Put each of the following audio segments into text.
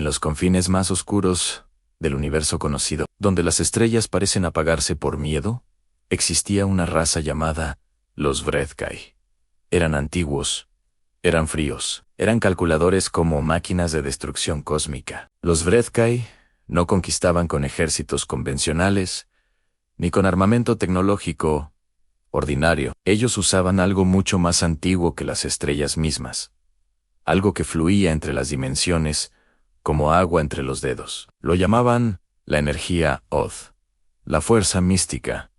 En los confines más oscuros del universo conocido, donde las estrellas parecen apagarse por miedo, existía una raza llamada los Vrethkai. Eran antiguos, eran fríos, eran calculadores como máquinas de destrucción cósmica. Los Vrethkai no conquistaban con ejércitos convencionales, ni con armamento tecnológico ordinario. Ellos usaban algo mucho más antiguo que las estrellas mismas. Algo que fluía entre las dimensiones, como agua entre los dedos. Lo llamaban la energía Oth, la fuerza mística,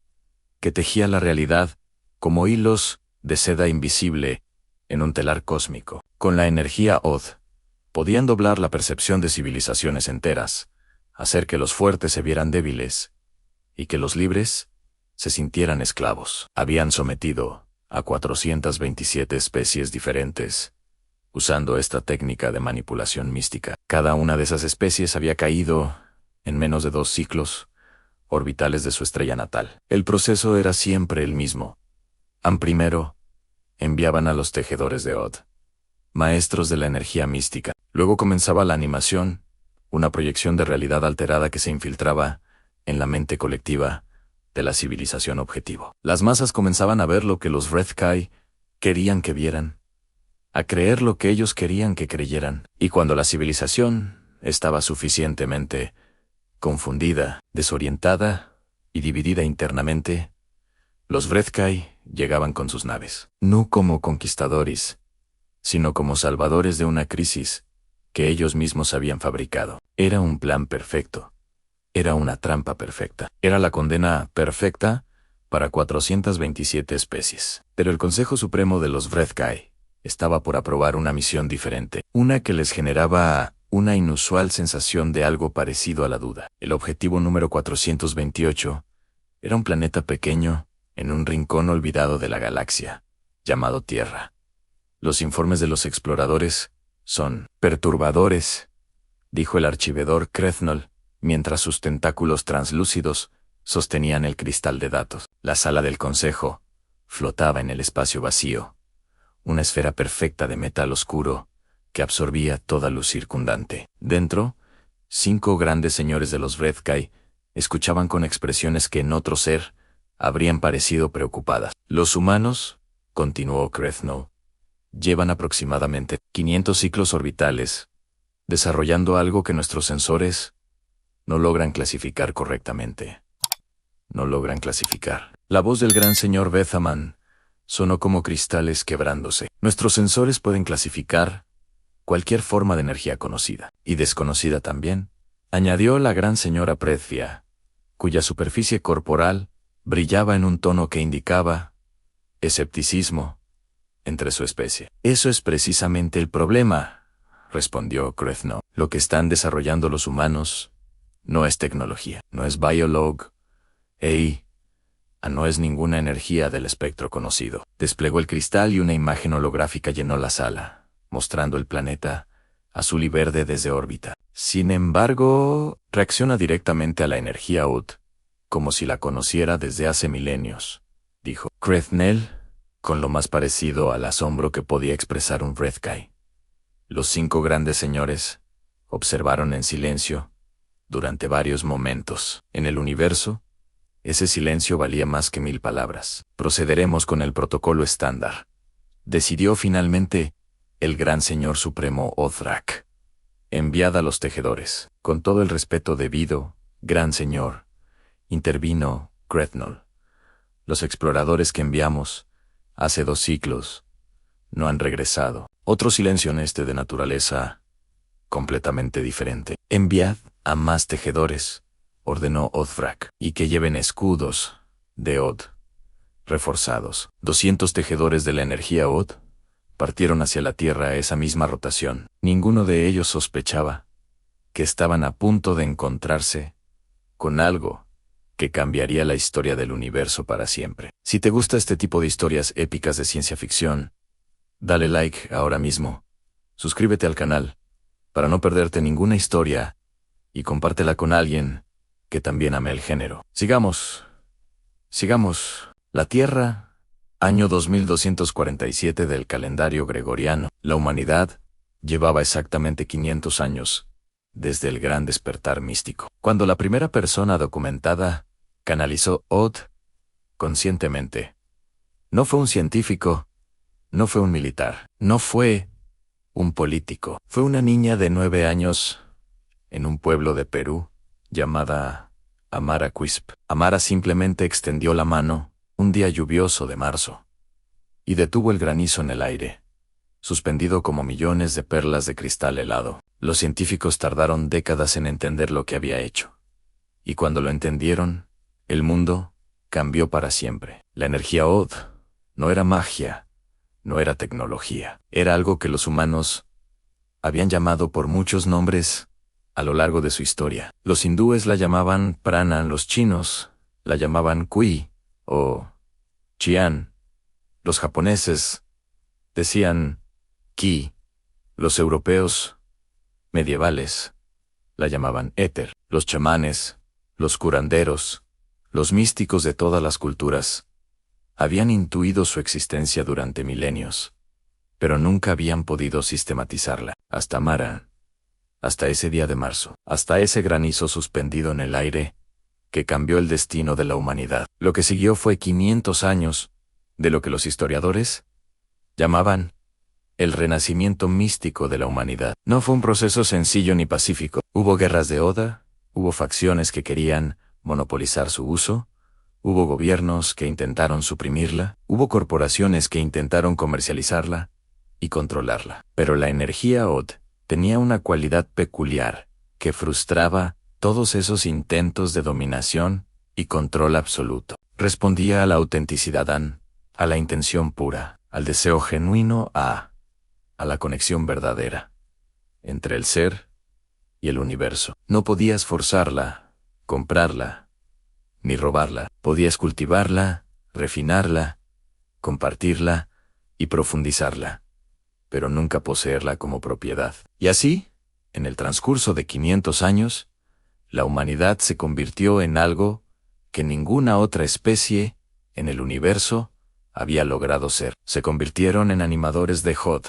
que tejía la realidad como hilos de seda invisible en un telar cósmico. Con la energía Oth, podían doblar la percepción de civilizaciones enteras, hacer que los fuertes se vieran débiles, y que los libres se sintieran esclavos. Habían sometido a 427 especies diferentes, usando esta técnica de manipulación mística. Cada una de esas especies había caído en menos de 2 ciclos orbitales de su estrella natal. El proceso era siempre el mismo. Primero, enviaban a los tejedores de Oth, maestros de la energía mística. Luego comenzaba la animación, una proyección de realidad alterada que se infiltraba en la mente colectiva de la civilización objetivo. Las masas comenzaban a ver lo que los Vrethkai querían que vieran, a creer lo que ellos querían que creyeran. Y cuando la civilización estaba suficientemente confundida, desorientada y dividida internamente, los Vrethkai llegaban con sus naves, no como conquistadores, sino como salvadores de una crisis que ellos mismos habían fabricado. Era un plan perfecto. Era una trampa perfecta. Era la condena perfecta para 427 especies. Pero el Consejo Supremo de los Vrethkai estaba por aprobar una misión diferente, una que les generaba una inusual sensación de algo parecido a la duda. El objetivo número 428 era un planeta pequeño en un rincón olvidado de la galaxia, llamado Tierra. Los informes de los exploradores son perturbadores, dijo el archivedor Krethnol, mientras sus tentáculos translúcidos sostenían el cristal de datos. La sala del consejo flotaba en el espacio vacío, una esfera perfecta de metal oscuro que absorbía toda luz circundante. Dentro, 5 grandes señores de los Vrethkai escuchaban con expresiones que en otro ser habrían parecido preocupadas. Los humanos, continuó Krethnol, llevan aproximadamente 500 ciclos orbitales, desarrollando algo que nuestros sensores no logran clasificar correctamente. No logran clasificar. La voz del gran señor Bethaman sonó como cristales quebrándose. Nuestros sensores pueden clasificar cualquier forma de energía conocida y desconocida también, añadió la gran señora Prethia, cuya superficie corporal brillaba en un tono que indicaba escepticismo entre su especie. Eso es precisamente el problema, respondió Krethnol. Lo que están desarrollando los humanos no es tecnología, no es biolog, no es ninguna energía del espectro conocido. Desplegó el cristal y una imagen holográfica llenó la sala, mostrando el planeta azul y verde desde órbita. Sin embargo, reacciona directamente a la energía Oth, como si la conociera desde hace milenios, dijo Krethnol, con lo más parecido al asombro que podía expresar un Vrethkai. Los 5 grandes señores observaron en silencio durante varios momentos. En el universo, ese silencio valía más que 1000 palabras. Procederemos con el protocolo estándar, decidió finalmente el gran señor supremo Othrak. Enviad a los tejedores. Con todo el respeto debido, gran señor, intervino Krethnol. Los exploradores que enviamos hace 2 ciclos no han regresado. Otro silencio en este de naturaleza completamente diferente. Enviad a más tejedores, ordenó Othrak, y que lleven escudos de Oth reforzados. 200 tejedores de la energía Oth partieron hacia la Tierra a esa misma rotación. Ninguno de ellos sospechaba que estaban a punto de encontrarse con algo que cambiaría la historia del universo para siempre. Si te gusta este tipo de historias épicas de ciencia ficción, dale like ahora mismo, suscríbete al canal para no perderte ninguna historia y compártela con alguien que también ame el género. Sigamos. La Tierra, año 2247 del calendario gregoriano. La humanidad llevaba exactamente 500 años desde el gran despertar místico. Cuando la primera persona documentada canalizó Od conscientemente, no fue un científico, no fue un militar, no fue un político. Fue una niña de 9 años en un pueblo de Perú llamada Amara Quisp. Amara simplemente extendió la mano un día lluvioso de marzo y detuvo el granizo en el aire, suspendido como millones de perlas de cristal helado. Los científicos tardaron décadas en entender lo que había hecho. Y cuando lo entendieron, el mundo cambió para siempre. La energía Od no era magia, no era tecnología. Era algo que los humanos habían llamado por muchos nombres a lo largo de su historia. Los hindúes la llamaban prana, los chinos la llamaban Kui o Qian. Los japoneses decían Ki. Los europeos medievales la llamaban éter. Los chamanes, los curanderos, los místicos de todas las culturas habían intuido su existencia durante milenios, pero nunca habían podido sistematizarla. Hasta Amara, hasta ese día de marzo, hasta ese granizo suspendido en el aire que cambió el destino de la humanidad. Lo que siguió fue 500 años de lo que los historiadores llamaban el renacimiento místico de la humanidad. No fue un proceso sencillo ni pacífico. Hubo guerras de Oda, hubo facciones que querían monopolizar su uso, hubo gobiernos que intentaron suprimirla, hubo corporaciones que intentaron comercializarla y controlarla. Pero la energía Od tenía una cualidad peculiar que frustraba todos esos intentos de dominación y control absoluto. Respondía a la autenticidad a la intención pura, al deseo genuino, a la conexión verdadera entre el ser y el universo. No podías forzarla, comprarla, ni robarla. Podías cultivarla, refinarla, compartirla y profundizarla, pero nunca poseerla como propiedad. Y así, en el transcurso de 500 años, la humanidad se convirtió en algo que ninguna otra especie en el universo había logrado ser. Se convirtieron en animadores de Od,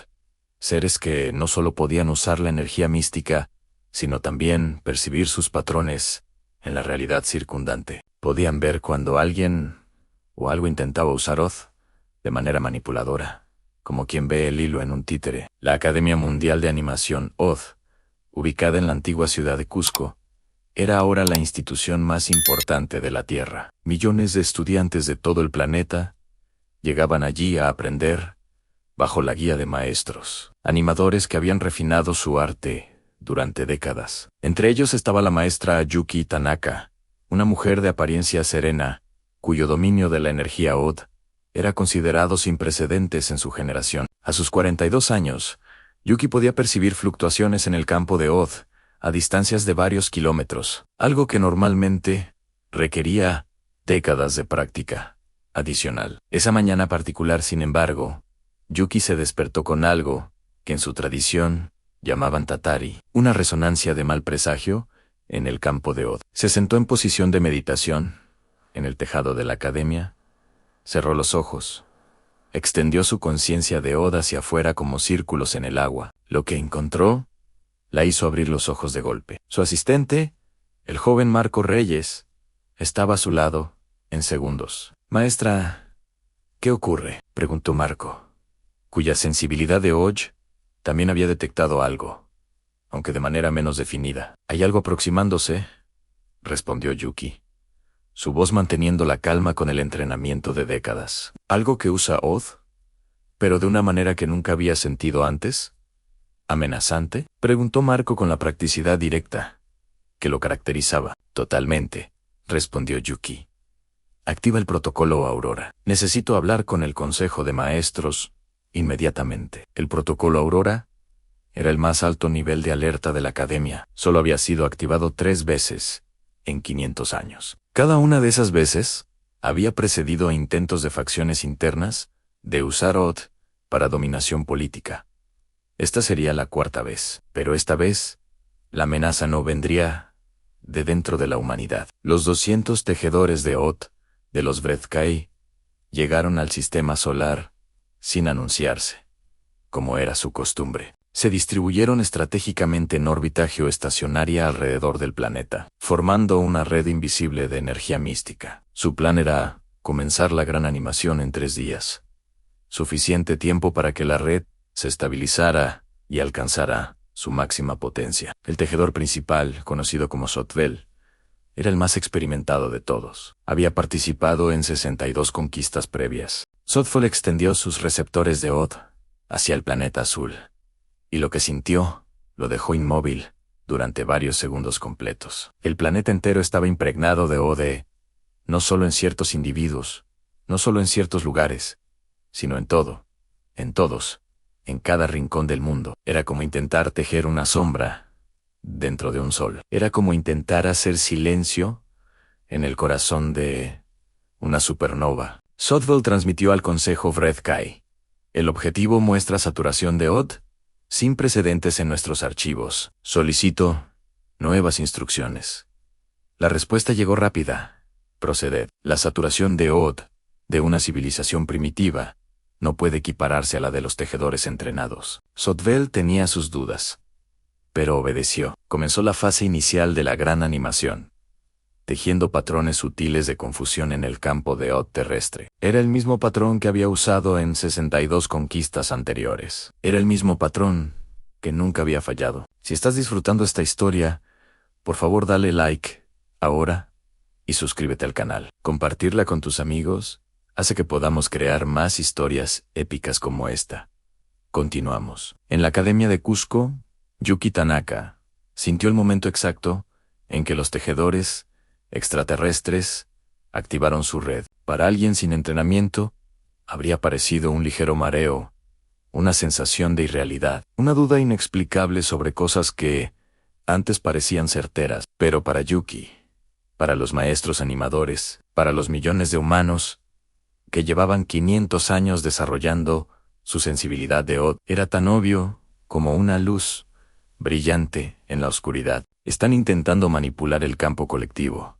seres que no solo podían usar la energía mística, sino también percibir sus patrones en la realidad circundante. Podían ver cuando alguien o algo intentaba usar Od de manera manipuladora, como quien ve el hilo en un títere. La Academia Mundial de Animación Od, ubicada en la antigua ciudad de Cusco, era ahora la institución más importante de la Tierra. Millones de estudiantes de todo el planeta llegaban allí a aprender bajo la guía de maestros, animadores que habían refinado su arte durante décadas. Entre ellos estaba la maestra Yuki Tanaka, una mujer de apariencia serena, cuyo dominio de la energía Od era considerado sin precedentes en su generación. A sus 42 años, Yuki podía percibir fluctuaciones en el campo de Od a distancias de varios kilómetros, algo que normalmente requería décadas de práctica adicional. Esa mañana particular, sin embargo, Yuki se despertó con algo que en su tradición llamaban tatari, una resonancia de mal presagio en el campo de Od. Se sentó en posición de meditación en el tejado de la academia, cerró los ojos, extendió su conciencia de Od hacia afuera como círculos en el agua. Lo que encontró la hizo abrir los ojos de golpe. Su asistente, el joven Marco Reyes, estaba a su lado en segundos. «Maestra, ¿qué ocurre?», preguntó Marco, cuya sensibilidad de Od también había detectado algo, aunque de manera menos definida. «Hay algo aproximándose», respondió Yuki, su voz manteniendo la calma con el entrenamiento de décadas. «¿Algo que usa Od, pero de una manera que nunca había sentido antes? ¿Amenazante?», preguntó Marco con la practicidad directa que lo caracterizaba. «Totalmente», respondió Yuki. «Activa el protocolo Aurora. Necesito hablar con el Consejo de Maestros inmediatamente». El protocolo Aurora era el más alto nivel de alerta de la academia. Solo había sido activado 3 veces en 500 años. Cada una de esas veces había precedido a intentos de facciones internas de usar Od para dominación política. Esta sería la 4ª vez, pero esta vez la amenaza no vendría de dentro de la humanidad. Los 200 tejedores de Od de los Vredkai llegaron al sistema solar sin anunciarse, como era su costumbre. se distribuyeron estratégicamente en órbita geoestacionaria alrededor del planeta, formando una red invisible de energía mística. Su plan era comenzar la gran animación en 3 días. Suficiente tiempo para que la red se estabilizara y alcanzara su máxima potencia. El tejedor principal, conocido como Sotvel, era el más experimentado de todos. Había participado en 62 conquistas previas. Sotvel extendió sus receptores de Odd hacia el planeta azul, y lo que sintió lo dejó inmóvil durante varios segundos completos. El planeta entero estaba impregnado de Odd, no solo en ciertos individuos, no solo en ciertos lugares, sino en todo, en todos, en cada rincón del mundo. Era como intentar tejer una sombra dentro de un sol. Era como intentar hacer silencio en el corazón de una supernova. Sotvel transmitió al Consejo Vredkai: el objetivo muestra saturación de Odd sin precedentes en nuestros archivos. Solicito nuevas instrucciones. La respuesta llegó rápida. Proceded. La saturación de Odd de una civilización primitiva no puede equipararse a la de los tejedores entrenados. Sotvel tenía sus dudas, pero obedeció. Comenzó la fase inicial de la gran animación, tejiendo patrones sutiles de confusión en el campo de Odd terrestre. Era el mismo patrón que había usado en 62 conquistas anteriores. Era el mismo patrón que nunca había fallado. Si estás disfrutando esta historia, por favor dale like ahora y suscríbete al canal. Compartirla con tus amigos hace que podamos crear más historias épicas como esta. Continuamos. En la Academia de Cusco, Yuki Tanaka sintió el momento exacto en que los tejedores extraterrestres activaron su red. Para alguien sin entrenamiento, habría parecido un ligero mareo, una sensación de irrealidad, una duda inexplicable sobre cosas que antes parecían certeras. Pero para Yuki, para los maestros animadores, para los millones de humanos que llevaban 500 años desarrollando su sensibilidad de Odd, era tan obvio como una luz brillante en la oscuridad. Están intentando manipular el campo colectivo,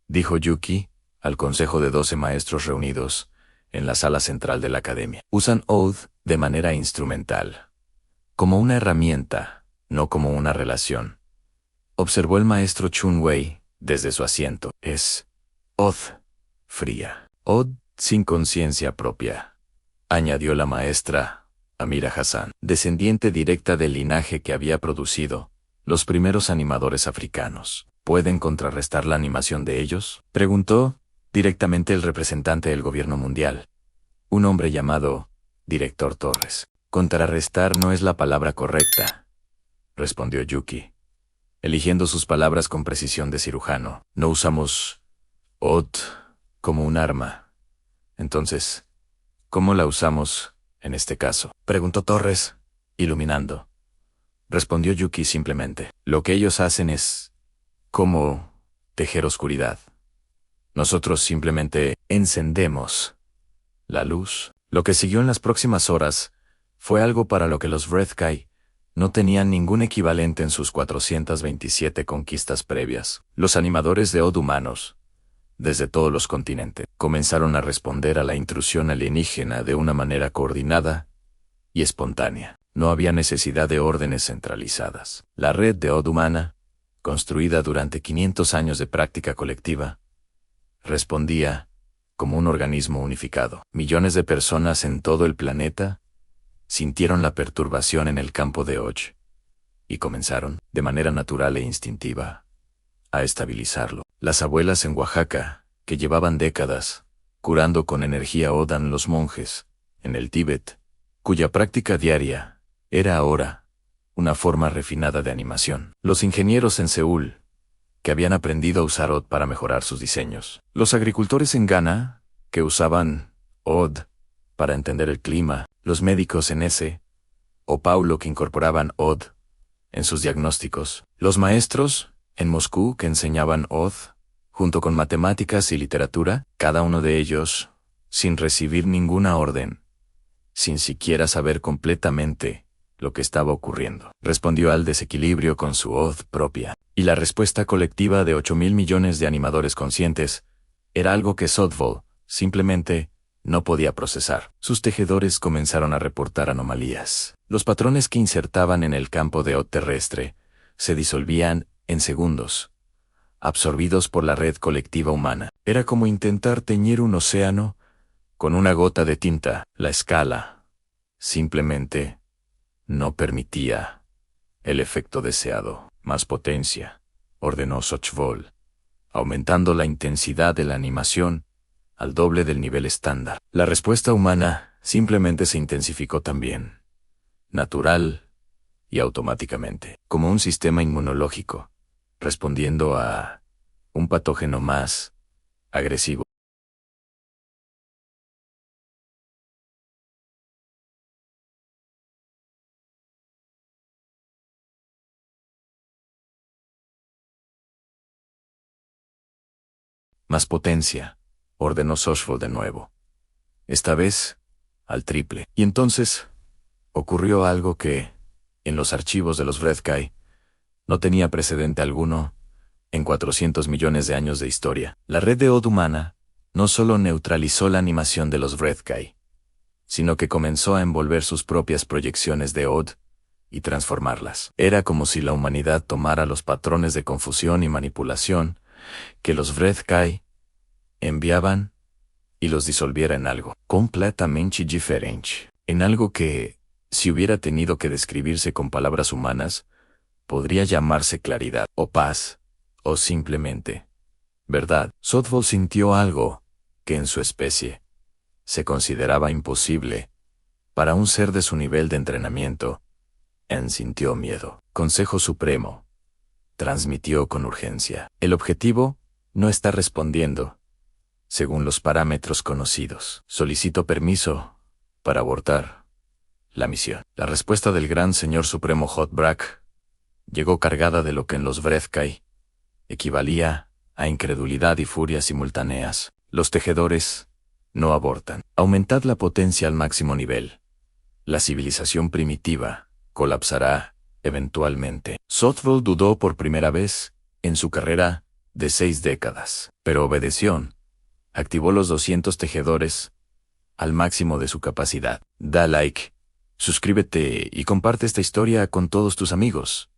dijo Yuki al consejo de 12 maestros reunidos en la sala central de la academia. Usan Odd de manera instrumental, como una herramienta, no como una relación. Observó el maestro Chun Wei desde su asiento. Es Odd fría. Odd sin conciencia propia, añadió la maestra Amira Hassan, descendiente directa del linaje que había producido los primeros animadores africanos. ¿Pueden contrarrestar la animación de ellos?, preguntó directamente el representante del gobierno mundial, un hombre llamado Director Torres. Contrarrestar no es la palabra correcta, respondió Yuki, eligiendo sus palabras con precisión de cirujano. No usamos Odd como un arma. Entonces, ¿cómo la usamos en este caso?, preguntó Torres, iluminando. Respondió Yuki simplemente. Lo que ellos hacen es como tejer oscuridad. Nosotros simplemente encendemos la luz. Lo que siguió en las próximas horas fue algo para lo que los Vredkai no tenían ningún equivalente en sus 427 conquistas previas. Los animadores de Odd humanos, desde todos los continentes, comenzaron a responder a la intrusión alienígena de una manera coordinada y espontánea. No había necesidad de órdenes centralizadas. La red de Odd humana, construida durante 500 años de práctica colectiva, respondía como un organismo unificado. Millones de personas en todo el planeta sintieron la perturbación en el campo de Odd y comenzaron, de manera natural e instintiva, a estabilizarlo. Las abuelas en Oaxaca, que llevaban décadas curando con energía Odan los monjes en el Tíbet, cuya práctica diaria era ahora una forma refinada de animación. Los ingenieros en Seúl, que habían aprendido a usar Odd para mejorar sus diseños. Los agricultores en Ghana, que usaban Odd para entender el clima. Los médicos en O Paulo, que incorporaban Odd en sus diagnósticos. Los maestros en Moscú, que enseñaban Odd junto con matemáticas y literatura, cada uno de ellos sin recibir ninguna orden, sin siquiera saber completamente lo que estaba ocurriendo. Respondió al desequilibrio con su Odd propia. Y la respuesta colectiva de 8.000 millones de animadores conscientes era algo que Sotvel simplemente no podía procesar. Sus tejedores comenzaron a reportar anomalías. Los patrones que insertaban en el campo de Odd terrestre se disolvían en segundos, absorbidos por la red colectiva humana. Era como intentar teñir un océano con una gota de tinta. La escala simplemente no permitía el efecto deseado. Más potencia, ordenó Sochvol, aumentando la intensidad de la animación al doble del nivel estándar. La respuesta humana simplemente se intensificó también, natural y automáticamente, como un sistema inmunológico, respondiendo a un patógeno más agresivo. Más potencia, ordenó Sochvol de nuevo. Esta vez, al triple. Y entonces, ocurrió algo que, en los archivos de los Vredkai, no tenía precedente alguno en 400 millones de años de historia. La red de Odd humana no solo neutralizó la animación de los Vredkai, sino que comenzó a envolver sus propias proyecciones de Odd y transformarlas. Era como si la humanidad tomara los patrones de confusión y manipulación que los Vredkai enviaban y los disolviera en algo completamente diferente, en algo que, si hubiera tenido que describirse con palabras humanas, podría llamarse claridad, o paz, o simplemente verdad. Sochvol sintió algo que en su especie se consideraba imposible para un ser de su nivel de entrenamiento. Sintió miedo. Consejo Supremo, transmitió con urgencia. El objetivo no está respondiendo según los parámetros conocidos. Solicito permiso para abortar la misión. La respuesta del gran señor supremo Hotbrak llegó cargada de lo que en los Vredkai equivalía a incredulidad y furia simultáneas. Los tejedores no abortan. Aumentad la potencia al máximo nivel. La civilización primitiva colapsará eventualmente. Sochvol dudó por primera vez en su carrera de 6 décadas, pero obedeció. Activó los 200 tejedores al máximo de su capacidad. Da like, suscríbete y comparte esta historia con todos tus amigos.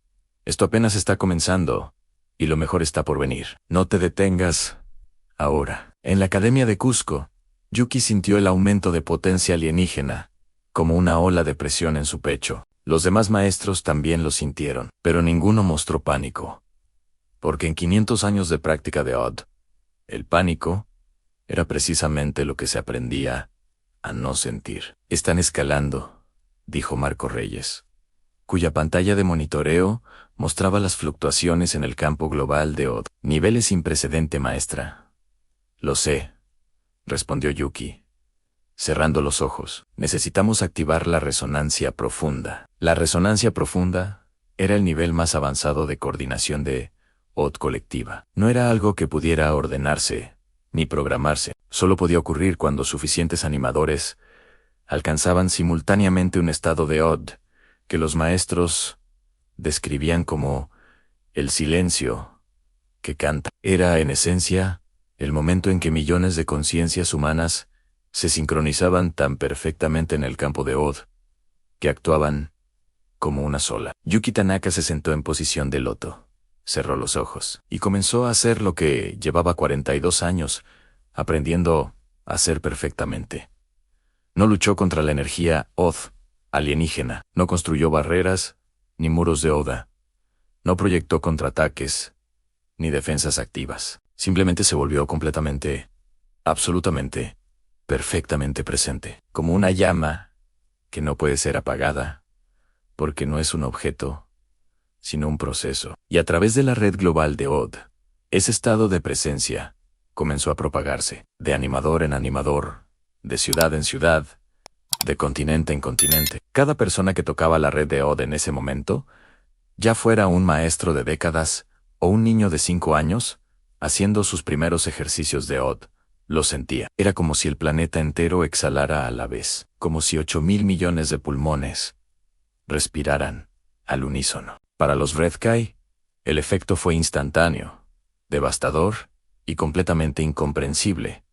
Esto apenas está comenzando, y lo mejor está por venir. No te detengas ahora. En la Academia de Cusco, Yuki sintió el aumento de potencia alienígena, como una ola de presión en su pecho. Los demás maestros también lo sintieron, pero ninguno mostró pánico. Porque en 500 años de práctica de Odd, el pánico era precisamente lo que se aprendía a no sentir. Están escalando, dijo Marco Reyes, cuya pantalla de monitoreo mostraba las fluctuaciones en el campo global de Odd. Niveles sin precedente, maestra. Lo sé, respondió Yuki, cerrando los ojos. Necesitamos activar la resonancia profunda. La resonancia profunda era el nivel más avanzado de coordinación de Odd colectiva. No era algo que pudiera ordenarse ni programarse. Solo podía ocurrir cuando suficientes animadores alcanzaban simultáneamente un estado de Odd que los maestros describían como el silencio que canta. Era, en esencia, el momento en que millones de conciencias humanas se sincronizaban tan perfectamente en el campo de Odd que actuaban como una sola. Yuki Tanaka se sentó en posición de loto, cerró los ojos y comenzó a hacer lo que llevaba 42 años aprendiendo a hacer perfectamente. No luchó contra la energía Odd alienígena, no construyó barreras ni muros de Oda, no proyectó contraataques ni defensas activas. Simplemente se volvió completamente, absolutamente, perfectamente presente, como una llama que no puede ser apagada, porque no es un objeto, sino un proceso. Y a través de la red global de Odd, ese estado de presencia comenzó a propagarse, de animador en animador, de ciudad en ciudad, de continente en continente. Cada persona que tocaba la red de Odd en ese momento, ya fuera un maestro de décadas o un niño de 5 años, haciendo sus primeros ejercicios de Odd, lo sentía. Era como si el planeta entero exhalara a la vez, como si 8.000 millones de pulmones respiraran al unísono. Para los Vredkai, el efecto fue instantáneo, devastador y completamente incomprensible.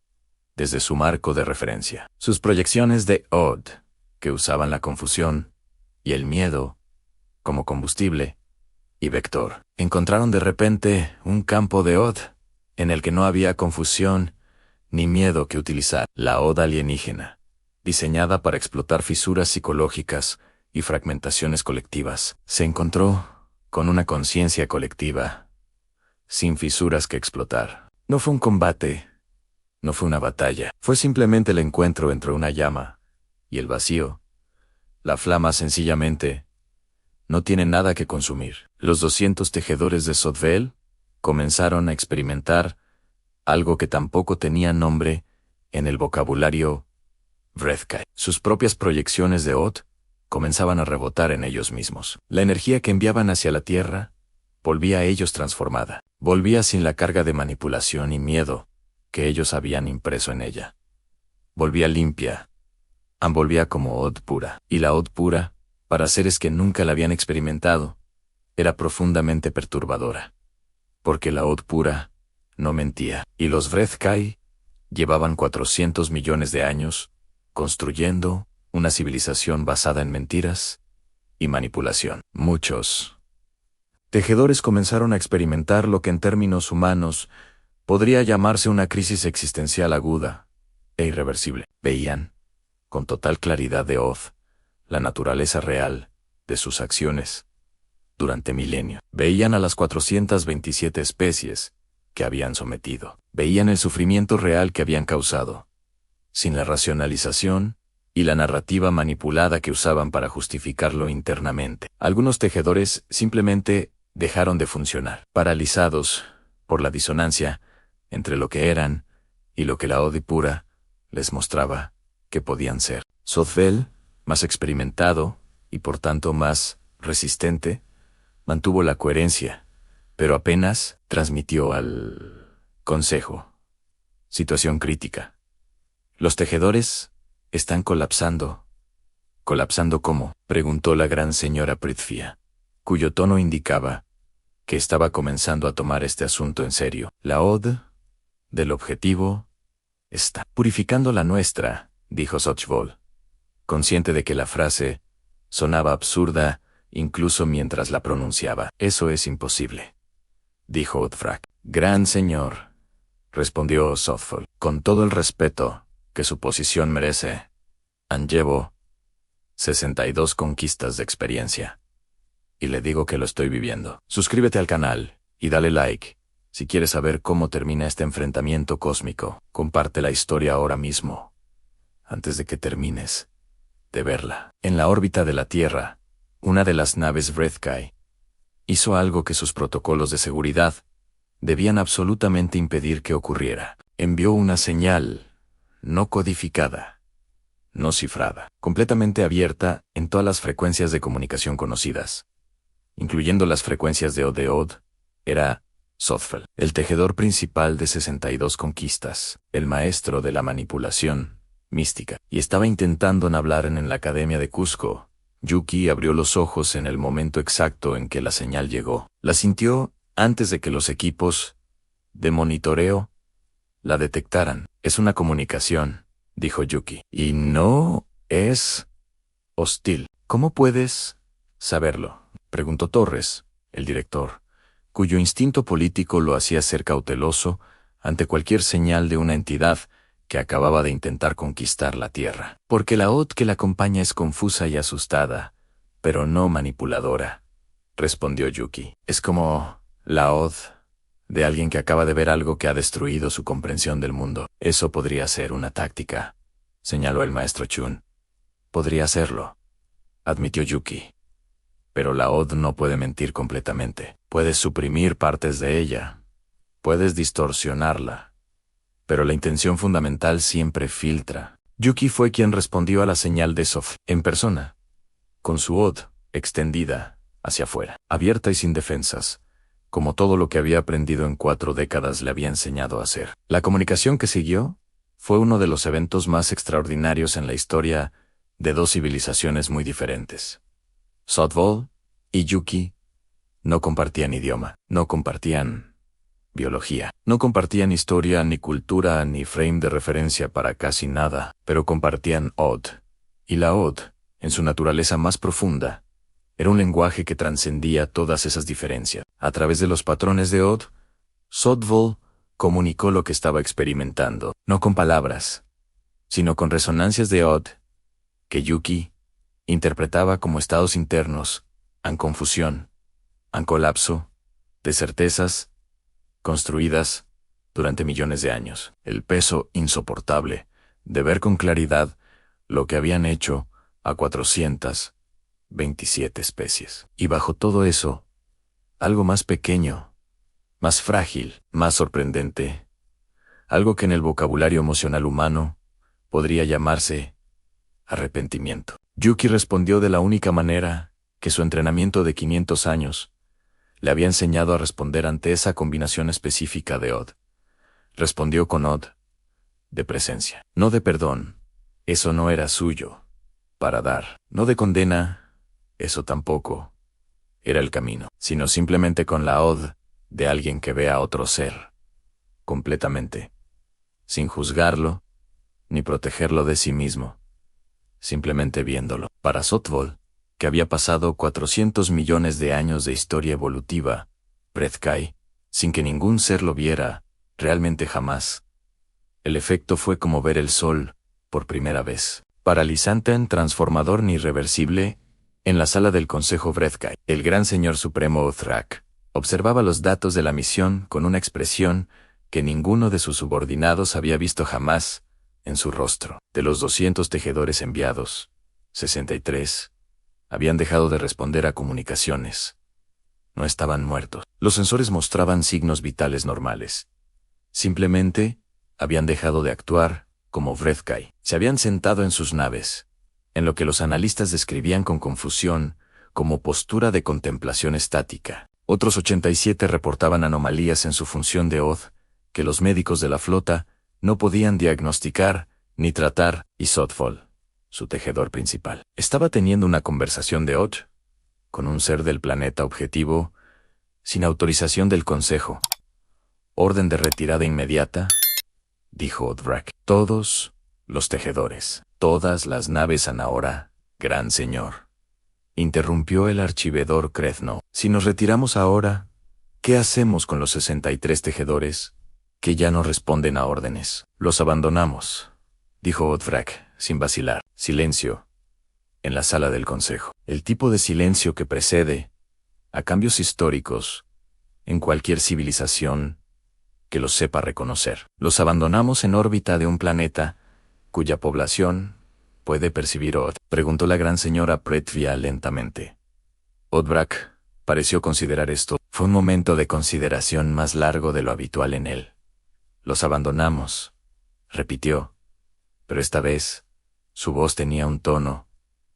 desde su marco de referencia. Sus proyecciones de Odd, que usaban la confusión y el miedo como combustible y vector, encontraron de repente un campo de Odd en el que no había confusión ni miedo que utilizar. La Odd alienígena, diseñada para explotar fisuras psicológicas y fragmentaciones colectivas, se encontró con una conciencia colectiva, sin fisuras que explotar. No fue un combate, no fue una batalla, fue simplemente el encuentro entre una llama y el vacío. La flama sencillamente no tiene nada que consumir. Los 200 tejedores de Sothville comenzaron a experimentar algo que tampoco tenía nombre en el vocabulario Vrethkai. Sus propias proyecciones de Odd comenzaban a rebotar en ellos mismos. La energía que enviaban hacia la Tierra volvía a ellos transformada. Volvía sin la carga de manipulación y miedo que ellos habían impreso en ella. Volvía limpia. Volvía como Odd pura. Y la Odd pura, para seres que nunca la habían experimentado, era profundamente perturbadora. Porque la Odd pura no mentía. Y los Vrethkai llevaban 400 millones de años construyendo una civilización basada en mentiras y manipulación. Muchos tejedores comenzaron a experimentar lo que en términos humanos podría llamarse una crisis existencial aguda e irreversible. Veían, con total claridad de Odd, la naturaleza real de sus acciones durante milenios. Veían a las 427 especies que habían sometido. Veían el sufrimiento real que habían causado, sin la racionalización y la narrativa manipulada que usaban para justificarlo internamente. Algunos tejedores simplemente dejaron de funcionar, paralizados por la disonancia entre lo que eran y lo que la Odd pura les mostraba que podían ser. Sothville, más experimentado y por tanto más resistente, mantuvo la coherencia, pero apenas transmitió al consejo. Situación crítica. Los tejedores están colapsando. ¿Colapsando cómo?, preguntó la gran señora Prithvia, cuyo tono indicaba que estaba comenzando a tomar este asunto en serio. La Odd del objetivo está purificando la nuestra, dijo Sothville, consciente de que la frase sonaba absurda incluso mientras la pronunciaba. Eso es imposible, dijo Odfrak. Gran señor, respondió Sothville, con todo el respeto que su posición merece. Llevo 62 conquistas de experiencia. Y le digo que lo estoy viviendo. Suscríbete al canal y dale like si quieres saber cómo termina este enfrentamiento cósmico. Comparte la historia ahora mismo, antes de que termines de verla. En la órbita de la Tierra, una de las naves Vrethkai hizo algo que sus protocolos de seguridad debían absolutamente impedir que ocurriera. Envió una señal no codificada, no cifrada, completamente abierta en todas las frecuencias de comunicación conocidas, incluyendo las frecuencias de Odd. Era Sothville, el tejedor principal de 62 conquistas, el maestro de la manipulación mística, y estaba intentando hablar en la Academia de Cusco. Yuki abrió los ojos en el momento exacto en que la señal llegó. La sintió antes de que los equipos de monitoreo la detectaran. Es una comunicación, dijo Yuki, y no es hostil. ¿Cómo puedes saberlo?, preguntó Torres, el director, cuyo instinto político lo hacía ser cauteloso ante cualquier señal de una entidad que acababa de intentar conquistar la Tierra. Porque la Odd que la acompaña es confusa y asustada, pero no manipuladora, respondió Yuki. Es como la Odd de alguien que acaba de ver algo que ha destruido su comprensión del mundo. Eso podría ser una táctica, señaló el maestro Chun. Podría serlo, admitió Yuki. Pero la Odd no puede mentir completamente. Puedes suprimir partes de ella, puedes distorsionarla, pero la intención fundamental siempre filtra. Yuki fue quien respondió a la señal de Soth en persona, con su Odd extendida hacia afuera, abierta y sin defensas, como todo lo que había aprendido en 4 décadas le había enseñado a hacer. La comunicación que siguió fue uno de los eventos más extraordinarios en la historia de 2 civilizaciones muy diferentes. Sothville y Yuki no compartían idioma, no compartían biología. No compartían historia, ni cultura, ni frame de referencia para casi nada, pero compartían Odd. Y la Odd, en su naturaleza más profunda, era un lenguaje que trascendía todas esas diferencias. A través de los patrones de Odd, Sothvold comunicó lo que estaba experimentando, no con palabras, sino con resonancias de Odd, que Yuki interpretaba como estados internos, en confusión, en colapso, de certezas, construidas durante millones de años. El peso insoportable de ver con claridad lo que habían hecho a 427 especies. Y bajo todo eso, algo más pequeño, más frágil, más sorprendente, algo que en el vocabulario emocional humano podría llamarse arrepentimiento. Yuki respondió de la única manera que su entrenamiento de 500 años le había enseñado a responder ante esa combinación específica de Odd. Respondió con Odd, de presencia, no de perdón, eso no era suyo, para dar, no de condena, eso tampoco era el camino, sino simplemente con la Odd de alguien que ve a otro ser, completamente, sin juzgarlo, ni protegerlo de sí mismo, simplemente viéndolo. Para Sothvold, que había pasado 400 millones de años de historia evolutiva, Brethkai, sin que ningún ser lo viera, realmente jamás. El efecto fue como ver el sol, por primera vez. Paralizante, transformador ni irreversible, en la sala del Consejo Brethkai, el gran señor supremo Othrak observaba los datos de la misión con una expresión que ninguno de sus subordinados había visto jamás en su rostro. De los 200 tejedores enviados, 63 habían dejado de responder a comunicaciones. No estaban muertos. Los sensores mostraban signos vitales normales. Simplemente habían dejado de actuar como Brethkai. Se habían sentado en sus naves, en lo que los analistas describían con confusión como postura de contemplación estática. Otros 87 reportaban anomalías en su función de Odd que los médicos de la flota no podían diagnosticar ni tratar, y Sothvold, su tejedor principal, estaba teniendo una conversación de Odd con un ser del planeta objetivo sin autorización del Consejo. Orden de retirada inmediata, dijo Othrak. Todos los tejedores, todas las naves ahora, gran señor. Interrumpió el archivedor Krethno. Si nos retiramos ahora, ¿qué hacemos con los 63 tejedores que ya no responden a órdenes? Los abandonamos, dijo Othrak, sin vacilar. Silencio. En la sala del consejo. El tipo de silencio que precede a cambios históricos en cualquier civilización que los sepa reconocer. Los abandonamos en órbita de un planeta cuya población puede percibir Odd, preguntó la gran señora Pretvia lentamente. Othrak pareció considerar esto. Fue un momento de consideración más largo de lo habitual en él. Los abandonamos, repitió, pero esta vez su voz tenía un tono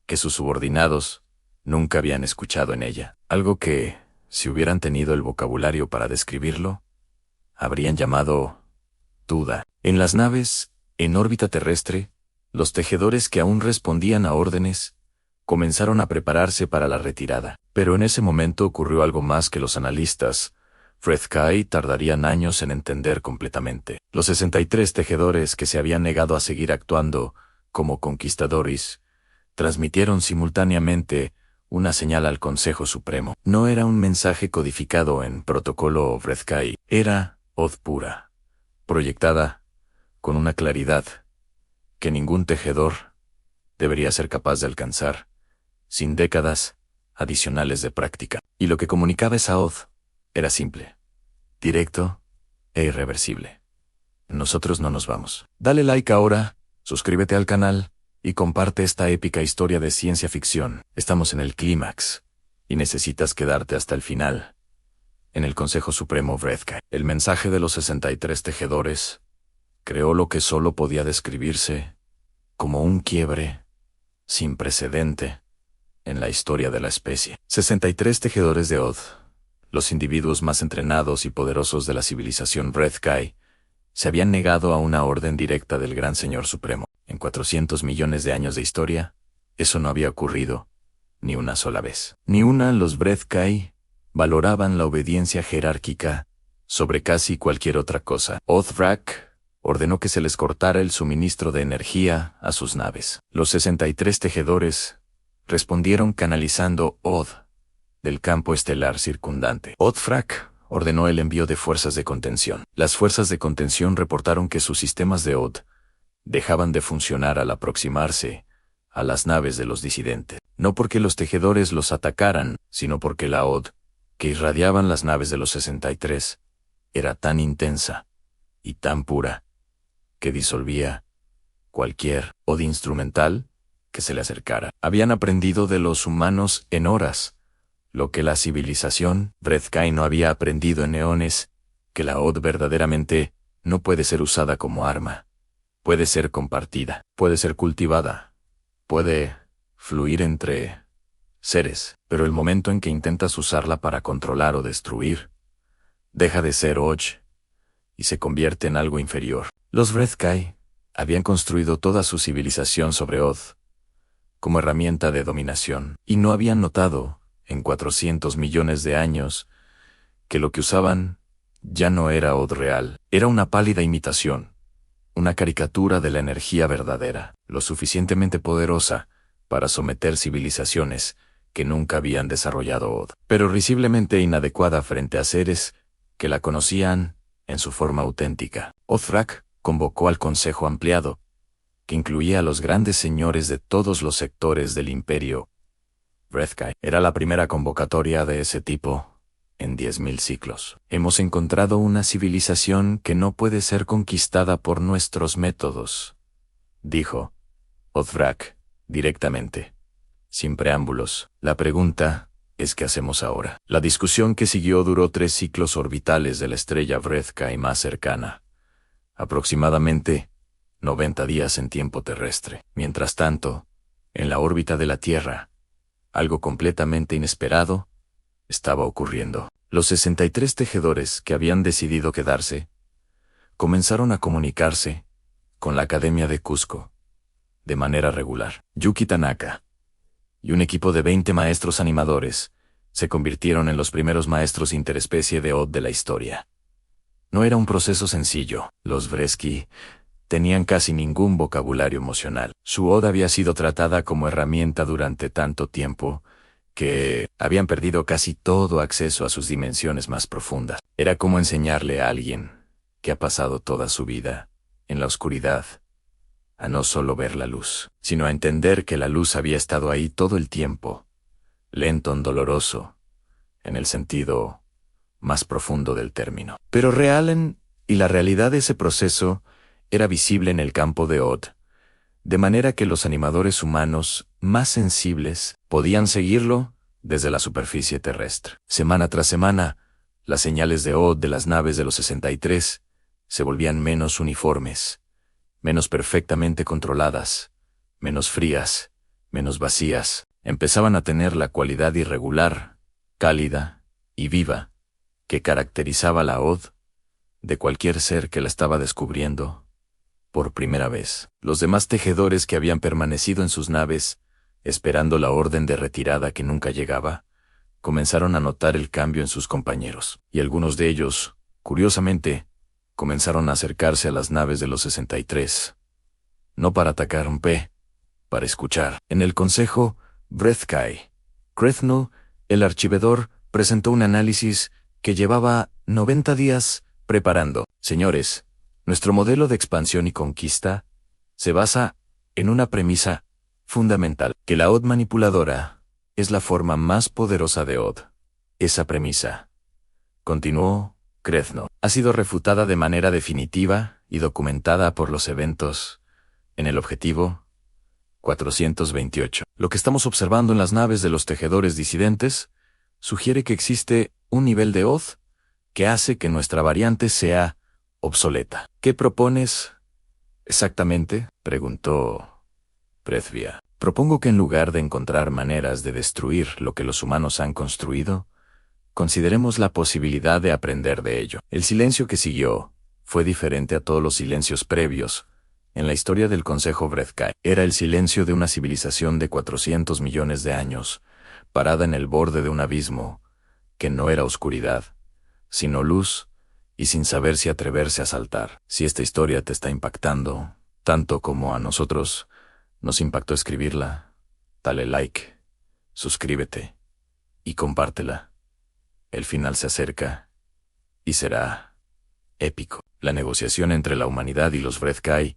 que sus subordinados nunca habían escuchado en ella, algo que, si hubieran tenido el vocabulario para describirlo, habrían llamado duda. En las naves, en órbita terrestre, los tejedores que aún respondían a órdenes comenzaron a prepararse para la retirada. Pero en ese momento ocurrió algo más que los analistas Brethkai tardarían años en entender completamente. Los 63 tejedores que se habían negado a seguir actuando como conquistadores transmitieron simultáneamente una señal al Consejo Supremo. No era un mensaje codificado en protocolo Brethkai, era Odd pura, proyectada con una claridad que ningún tejedor debería ser capaz de alcanzar sin décadas adicionales de práctica. Y lo que comunicaba esa Odd era simple, directo e irreversible. Nosotros no nos vamos. Dale like ahora, suscríbete al canal y comparte esta épica historia de ciencia ficción. Estamos en el clímax y necesitas quedarte hasta el final. En el Consejo Supremo Brethkai, el mensaje de los 63 tejedores creó lo que solo podía describirse como un quiebre sin precedente en la historia de la especie. 63 tejedores de Odd, los individuos más entrenados y poderosos de la civilización Brethkai, se habían negado a una orden directa del Gran Señor Supremo. En 400 millones de años de historia, eso no había ocurrido ni una sola vez. Los Brethkai valoraban la obediencia jerárquica sobre casi cualquier otra cosa. Othrak ordenó que se les cortara el suministro de energía a sus naves. Los 63 tejedores respondieron canalizando Od del campo estelar circundante. Othrak ordenó el envío de fuerzas de contención. Las fuerzas de contención reportaron que sus sistemas de Od dejaban de funcionar al aproximarse a las naves de los disidentes. No porque los tejedores los atacaran, sino porque la Od que irradiaban las naves de los 63 era tan intensa y tan pura que disolvía cualquier Od instrumental que se le acercara. Habían aprendido de los humanos en horas, lo que la civilización Breathkai no había aprendido en eones, que la Od verdaderamente no puede ser usada como arma. Puede ser compartida, puede ser cultivada, puede fluir entre seres, pero el momento en que intentas usarla para controlar o destruir, deja de ser Oj y se convierte en algo inferior. Los Breathkai habían construido toda su civilización sobre Od como herramienta de dominación, y no habían notado, en 400 millones de años, que lo que usaban ya no era Od real, era una pálida imitación, una caricatura de la energía verdadera, lo suficientemente poderosa para someter civilizaciones que nunca habían desarrollado Od, pero risiblemente inadecuada frente a seres que la conocían en su forma auténtica. Othrak convocó al Consejo Ampliado, que incluía a los grandes señores de todos los sectores del imperio Breathkai. Era la primera convocatoria de ese tipo en 10.000 ciclos. Hemos encontrado una civilización que no puede ser conquistada por nuestros métodos, dijo Othrak directamente, sin preámbulos. La pregunta es ¿qué hacemos ahora? La discusión que siguió duró 3 ciclos orbitales de la estrella Breathkai más cercana, aproximadamente 90 días en tiempo terrestre. Mientras tanto, en la órbita de la Tierra, algo completamente inesperado estaba ocurriendo. Los 63 tejedores que habían decidido quedarse comenzaron a comunicarse con la Academia de Cusco de manera regular. Yuki Tanaka y un equipo de 20 maestros animadores se convirtieron en los primeros maestros interespecie de Od de la historia. No era un proceso sencillo. Los Breski tenían casi ningún vocabulario emocional. Su Od había sido tratada como herramienta durante tanto tiempo que habían perdido casi todo acceso a sus dimensiones más profundas. Era como enseñarle a alguien que ha pasado toda su vida en la oscuridad a no solo ver la luz, sino a entender que la luz había estado ahí todo el tiempo, lento, doloroso, en el sentido más profundo del término. Pero y la realidad de ese proceso era visible en el campo de Od, de manera que los animadores humanos más sensibles podían seguirlo desde la superficie terrestre. Semana tras semana, las señales de Od de las naves de los 63 se volvían menos uniformes, menos perfectamente controladas, menos frías, menos vacías. Empezaban a tener la cualidad irregular, cálida y viva que caracterizaba la Od de cualquier ser que la estaba descubriendo por primera vez. Los demás tejedores que habían permanecido en sus naves, esperando la orden de retirada que nunca llegaba, comenzaron a notar el cambio en sus compañeros, y algunos de ellos, curiosamente, comenzaron a acercarse a las naves de los 63. No para atacar para escuchar. En el consejo Breathkai, Krethnul, el archivedor, presentó un análisis que llevaba 90 días preparando. Señores, nuestro modelo de expansión y conquista se basa en una premisa fundamental, que la Od manipuladora es la forma más poderosa de Od. Esa premisa, continuó Krethnul, ha sido refutada de manera definitiva y documentada por los eventos en el objetivo 428. Lo que estamos observando en las naves de los tejedores disidentes sugiere que existe un nivel de Od que hace que nuestra variante sea obsoleta. ¿Qué propones exactamente?, preguntó Prethvia. Propongo que en lugar de encontrar maneras de destruir lo que los humanos han construido, consideremos la posibilidad de aprender de ello. El silencio que siguió fue diferente a todos los silencios previos en la historia del Consejo Breathkai. Era el silencio de una civilización de 400 millones de años, parada en el borde de un abismo que no era oscuridad, sino luz, y sin saber si atreverse a saltar. Si esta historia te está impactando, tanto como a nosotros nos impactó escribirla, dale like, suscríbete y compártela. El final se acerca y será épico. La negociación entre la humanidad y los Vreth-Kai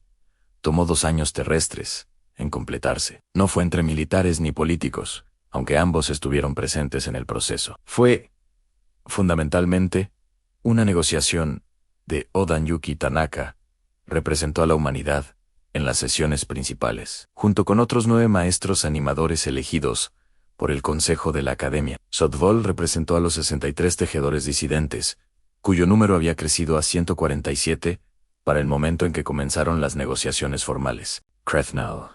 tomó 2 años terrestres en completarse. No fue entre militares ni políticos, aunque ambos estuvieron presentes en el proceso. Fue, fundamentalmente, una negociación de Oda Yuki Tanaka. Representó a la humanidad en las sesiones principales, junto con otros 9 maestros animadores elegidos por el Consejo de la Academia. Sotvol representó a los 63 tejedores disidentes, cuyo número había crecido a 147 para el momento en que comenzaron las negociaciones formales. Krethnal,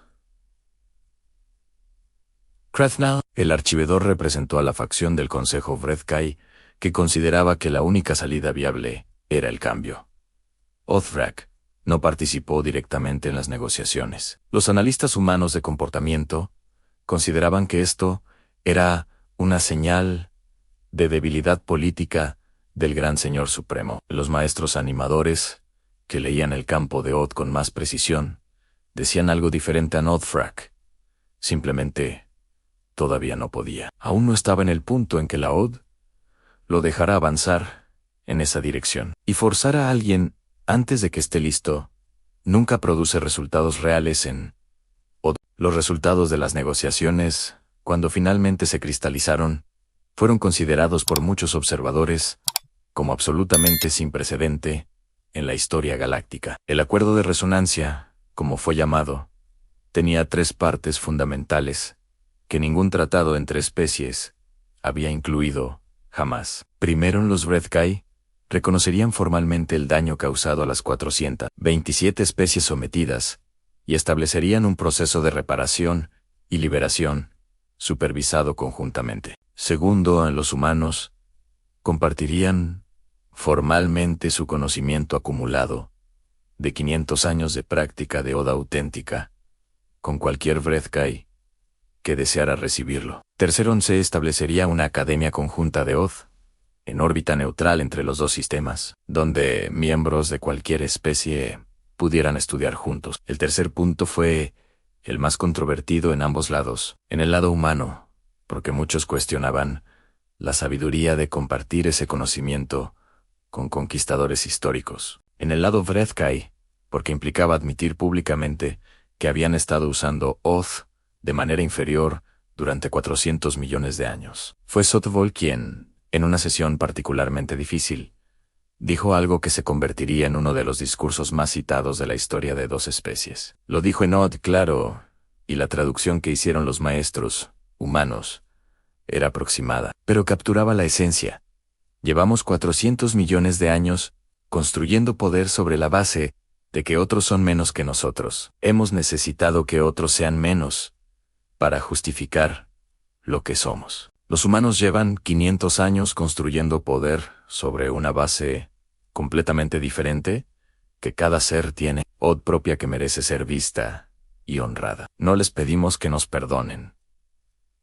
el archivedor, representó a la facción del Consejo Vreth-Kai, que consideraba que la única salida viable era el cambio. Othrak no participó directamente en las negociaciones. Los analistas humanos de comportamiento consideraban que esto era una señal de debilidad política del Gran Señor Supremo. Los maestros animadores, que leían el campo de Oth con más precisión, decían algo diferente a Othrak. Simplemente todavía no podía. Aún no estaba en el punto en que la Oth lo dejara avanzar en esa dirección. Y forzar a alguien antes de que esté listo nunca produce resultados reales en Oth. Los resultados de las negociaciones, cuando finalmente se cristalizaron, fueron considerados por muchos observadores como absolutamente sin precedente en la historia galáctica. El acuerdo de resonancia, como fue llamado, tenía 3 partes fundamentales que ningún tratado entre especies había incluido jamás. Primero, los Vreth-Kai reconocerían formalmente el daño causado a las 427 especies sometidas y establecerían un proceso de reparación y liberación supervisado conjuntamente. Segundo, en los humanos compartirían formalmente su conocimiento acumulado de 500 años de práctica de Oda auténtica con cualquier Vreth-Kai que deseara recibirlo. Tercero, se establecería una academia conjunta de Oth en órbita neutral entre los 2 sistemas, donde miembros de cualquier especie pudieran estudiar juntos. El tercer punto fue el más controvertido en ambos lados. En el lado humano, porque muchos cuestionaban la sabiduría de compartir ese conocimiento con conquistadores históricos. En el lado Vreth-Kai, porque implicaba admitir públicamente que habían estado usando Oth de manera inferior durante 400 millones de años. Fue Sotvol quien, en una sesión particularmente difícil, dijo algo que se convertiría en uno de los discursos más citados de la historia de 2 especies. Lo dijo en Oth, claro, y la traducción que hicieron los maestros humanos era aproximada, pero capturaba la esencia. Llevamos 400 millones de años construyendo poder sobre la base de que otros son menos que nosotros. Hemos necesitado que otros sean menos para justificar lo que somos. Los humanos llevan 500 años construyendo poder sobre una base completamente diferente que cada ser tiene, Oth propia, que merece ser vista y honrada. No les pedimos que nos perdonen.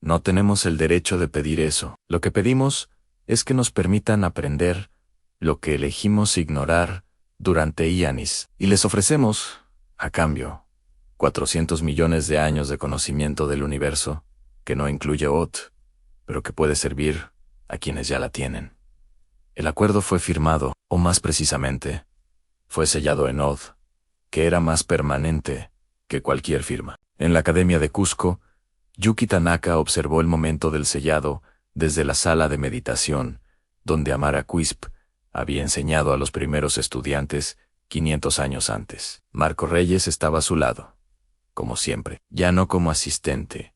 No tenemos el derecho de pedir eso. Lo que pedimos es que nos permitan aprender lo que elegimos ignorar durante Ianis, y les ofrecemos, a cambio, 400 millones de años de conocimiento del universo, que no incluye Oth, pero que puede servir a quienes ya la tienen. El acuerdo fue firmado, o más precisamente, fue sellado en Oth, que era más permanente que cualquier firma. En la Academia de Cusco, Yuki Tanaka observó el momento del sellado desde la sala de meditación, donde Amara Quisp había enseñado a los primeros estudiantes 500 años antes. Marco Reyes estaba a su lado, como siempre, ya no como asistente,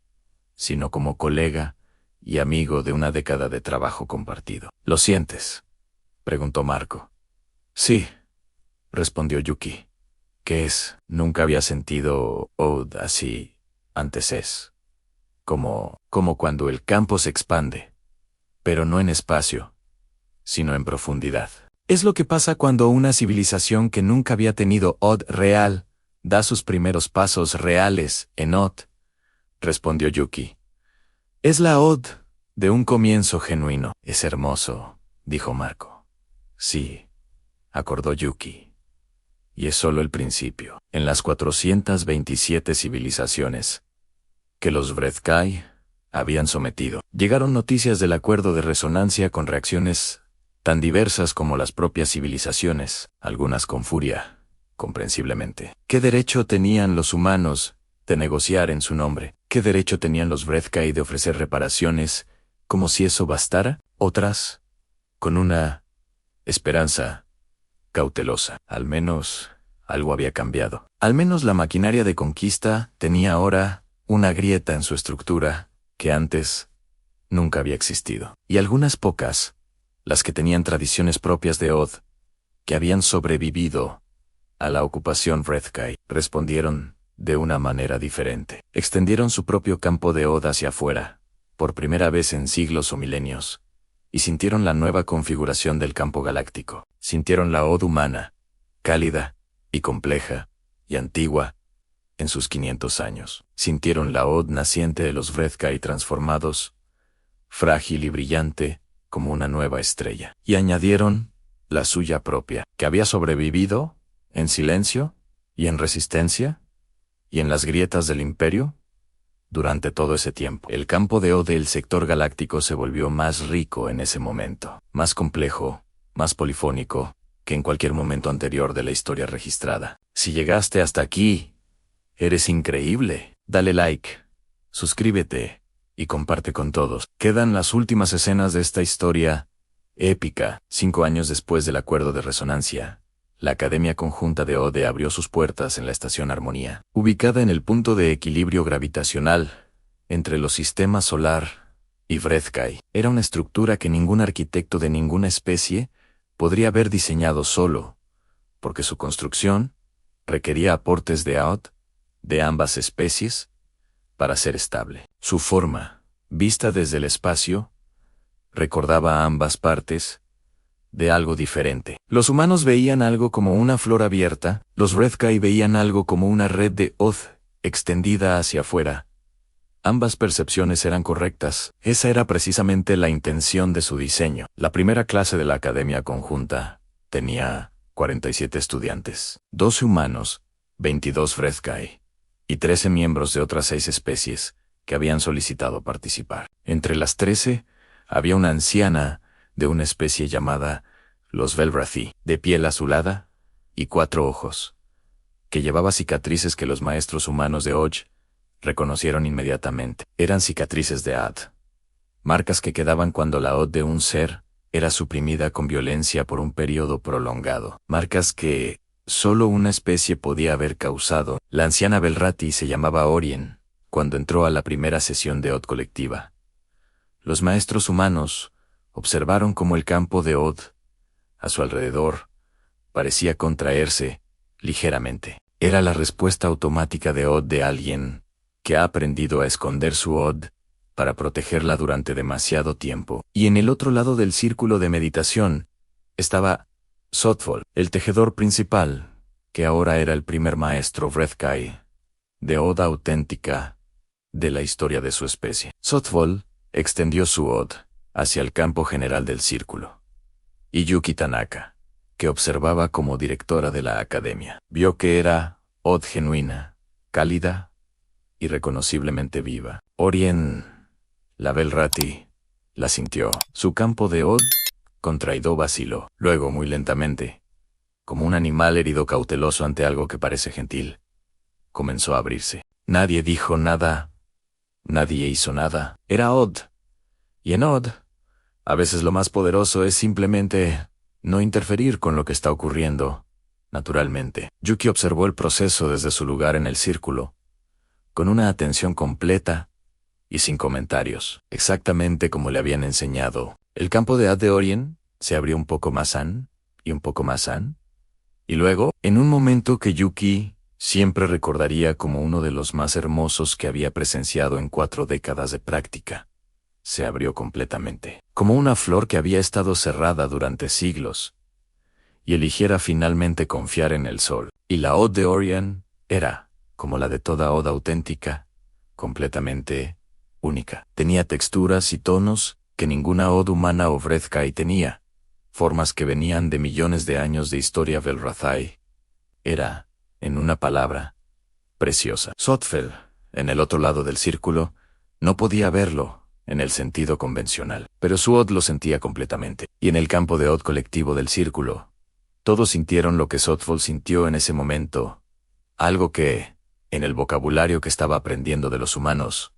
sino como colega y amigo de una década de trabajo compartido. ¿Lo sientes?, preguntó Marco. Sí, respondió Yuki. ¿Qué es? Nunca había sentido Oth así antes. Es como cuando el campo se expande, pero no en espacio, sino en profundidad. Es lo que pasa cuando una civilización que nunca había tenido Oth real da sus primeros pasos reales en Oth, respondió Yuki. Es la Oth de un comienzo genuino. Es hermoso, dijo Marco. Sí, acordó Yuki. Y es solo el principio. En las 427 civilizaciones que los Vrethkai habían sometido, llegaron noticias del acuerdo de resonancia con reacciones tan diversas como las propias civilizaciones, algunas con furia, comprensiblemente. ¿Qué derecho tenían los humanos de negociar en su nombre? ¿Qué derecho tenían los Vrethkai de ofrecer reparaciones, como si eso bastara? Otras, con una esperanza cautelosa. Al menos algo había cambiado. Al menos la maquinaria de conquista tenía ahora una grieta en su estructura que antes nunca había existido. Y algunas pocas, las que tenían tradiciones propias de Odd, que habían sobrevivido a la ocupación Vrethkai, respondieron de una manera diferente. Extendieron su propio campo de Odd hacia afuera, por primera vez en siglos o milenios, y sintieron la nueva configuración del campo galáctico. Sintieron la Odd humana, cálida y compleja y antigua en sus 500 años. Sintieron la Odd naciente de los Vrethkai transformados, frágil y brillante como una nueva estrella. Y añadieron la suya propia, que había sobrevivido en silencio y en resistencia y en las grietas del imperio durante todo ese tiempo. El campo de Odd del sector galáctico se volvió más rico en ese momento, más complejo, más polifónico que en cualquier momento anterior de la historia registrada. Si llegaste hasta aquí, eres increíble. Dale like, suscríbete y comparte con todos. Quedan las últimas escenas de esta historia épica. 5 años después del acuerdo de resonancia, la Academia Conjunta de Ode abrió sus puertas en la Estación Armonía, ubicada en el punto de equilibrio gravitacional entre los sistemas solar y Vrethkai. Era una estructura que ningún arquitecto de ninguna especie podría haber diseñado solo, porque su construcción requería aportes de Odd de ambas especies para ser estable. Su forma, vista desde el espacio, recordaba a ambas partes de algo diferente. Los humanos veían algo como una flor abierta, los Vrethkai veían algo como una red de Odd extendida hacia afuera. Ambas percepciones eran correctas. Esa era precisamente la intención de su diseño. La primera clase de la Academia Conjunta tenía 47 estudiantes, 12 humanos, 22 Vrethkai y 13 miembros de otras 6 especies que habían solicitado participar. Entre las 13 había una anciana de una especie llamada los Velrathi, de piel azulada y 4 ojos, que llevaba cicatrices que los maestros humanos de Oj reconocieron inmediatamente. Eran cicatrices de Ad, marcas que quedaban cuando la Odd de un ser era suprimida con violencia por un periodo prolongado, marcas que solo una especie podía haber causado. La anciana Velrathi se llamaba Orien cuando entró a la primera sesión de Odd colectiva. Los maestros humanos observaron cómo el campo de Odd a su alrededor parecía contraerse ligeramente. Era la respuesta automática de Odd de alguien que ha aprendido a esconder su Odd para protegerla durante demasiado tiempo. Y en el otro lado del círculo de meditación estaba Sotfol, el tejedor principal, que ahora era el primer maestro Vrethkai de Odd auténtica de la historia de su especie. Sotfol extendió su Odd hacia el campo general del círculo. Y Yuki Tanaka, que observaba como directora de la academia, vio que era Odd genuina, cálida y reconociblemente viva. Orien, la Velrathi, la sintió. Su campo de Odd contraído vaciló. Luego, muy lentamente, como un animal herido cauteloso ante algo que parece gentil, comenzó a abrirse. Nadie dijo nada. Nadie hizo nada. Era Odd. Y en Odd, a veces lo más poderoso es simplemente no interferir con lo que está ocurriendo, naturalmente. Yuki observó el proceso desde su lugar en el círculo, con una atención completa y sin comentarios, exactamente como le habían enseñado. El campo de Ad de Orien se abrió un poco más y un poco más y luego, en un momento que Yuki siempre recordaría como uno de los más hermosos que había presenciado en 4 décadas de práctica, se abrió completamente, como una flor que había estado cerrada durante siglos, y eligiera finalmente confiar en el sol. Y la Odd de Orien era, como la de toda Odd auténtica, completamente única. Tenía texturas y tonos que ninguna Odd humana o Vrethkai tenía, formas que venían de millones de años de historia Vel'Rathai. Era, en una palabra, preciosa. Sotfel, en el otro lado del círculo, no podía verlo en el sentido convencional, pero su Od lo sentía completamente. Y en el campo de Od colectivo del círculo, todos sintieron lo que Sotfel sintió en ese momento, algo que, en el vocabulario que estaba aprendiendo de los humanos,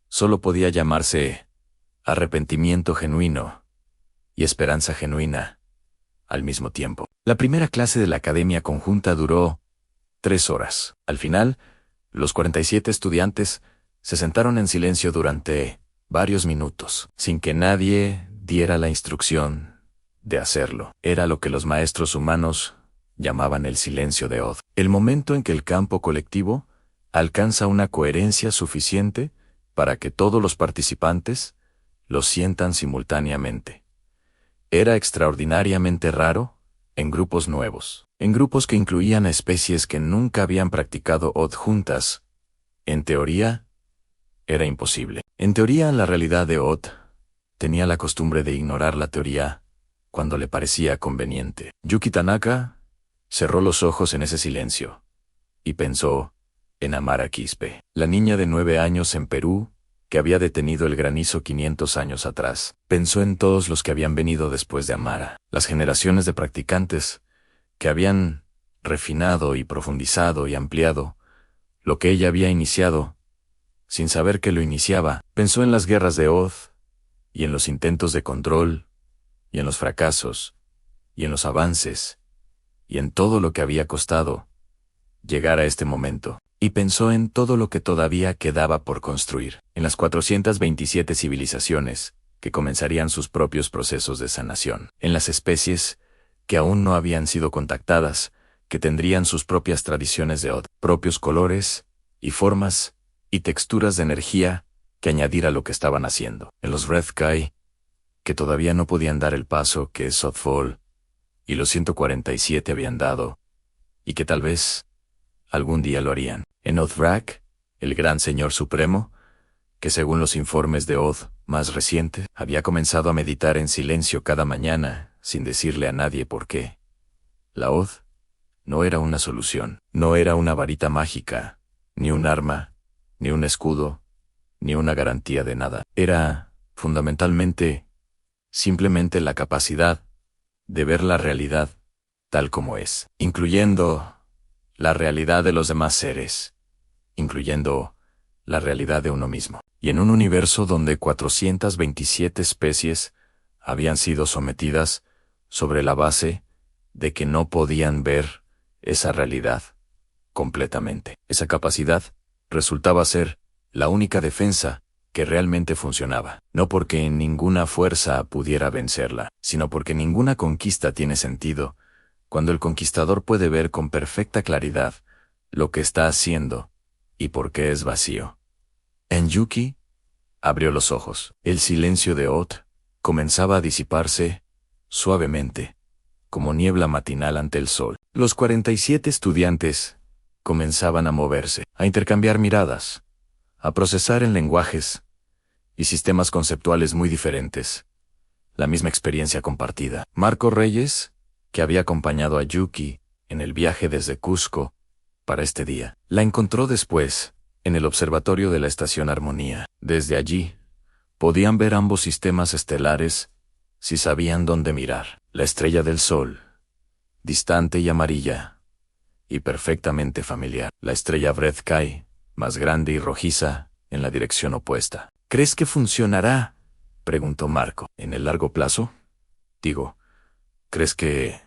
solo podía llamarse arrepentimiento genuino y esperanza genuina al mismo tiempo. La primera clase de la academia conjunta duró 3 horas. Al final, los 47 estudiantes se sentaron en silencio durante varios minutos, sin que nadie diera la instrucción de hacerlo. Era lo que los maestros humanos llamaban el silencio de Od. El momento en que el campo colectivo alcanza una coherencia suficiente para que todos los participantes lo sientan simultáneamente. Era extraordinariamente raro en grupos nuevos, en grupos que incluían a especies que nunca habían practicado Od juntas. En teoría, era imposible. En teoría, la realidad de Od tenía la costumbre de ignorar la teoría cuando le parecía conveniente. Yuki Tanaka cerró los ojos en ese silencio y pensó en Amara Quispe, la niña de 9 años en Perú que había detenido el granizo 500 años atrás. Pensó en todos los que habían venido después de Amara, las generaciones de practicantes que habían refinado y profundizado y ampliado lo que ella había iniciado, sin saber que lo iniciaba. Pensó en las guerras de Od, y en los intentos de control, y en los fracasos, y en los avances, y en todo lo que había costado llegar a este momento. Y pensó en todo lo que todavía quedaba por construir, en las 427 civilizaciones que comenzarían sus propios procesos de sanación, en las especies que aún no habían sido contactadas, que tendrían sus propias tradiciones de Od, propios colores y formas y texturas de energía que añadir a lo que estaban haciendo, en los Vrethkai, que todavía no podían dar el paso que Sotfel y los 147 habían dado, y que tal vez algún día lo harían. En Odvrak, el gran señor supremo, que según los informes de Od más recientes, había comenzado a meditar en silencio cada mañana, sin decirle a nadie por qué. La Od no era una solución, no era una varita mágica, ni un arma, ni un escudo, ni una garantía de nada. Era, fundamentalmente, simplemente la capacidad de ver la realidad tal como es, incluyendo la realidad de los demás seres, incluyendo la realidad de uno mismo. Y en un universo donde 427 especies habían sido sometidas sobre la base de que no podían ver esa realidad completamente. Esa capacidad resultaba ser la única defensa que realmente funcionaba, no porque ninguna fuerza pudiera vencerla, sino porque ninguna conquista tiene sentido cuando el conquistador puede ver con perfecta claridad lo que está haciendo y por qué es vacío. En Yuki abrió los ojos. El silencio de Od comenzaba a disiparse suavemente, como niebla matinal ante el sol. Los 47 estudiantes comenzaban a moverse, a intercambiar miradas, a procesar en lenguajes y sistemas conceptuales muy diferentes la misma experiencia compartida. Marco Reyes, que había acompañado a Yuki en el viaje desde Cusco para este día, la encontró después en el observatorio de la Estación Armonía. Desde allí, podían ver ambos sistemas estelares si sabían dónde mirar. La estrella del Sol, distante y amarilla, y perfectamente familiar. La estrella Vrethkai, más grande y rojiza, en la dirección opuesta. ¿Crees que funcionará?, preguntó Marco. ¿En el largo plazo? Digo, ¿crees que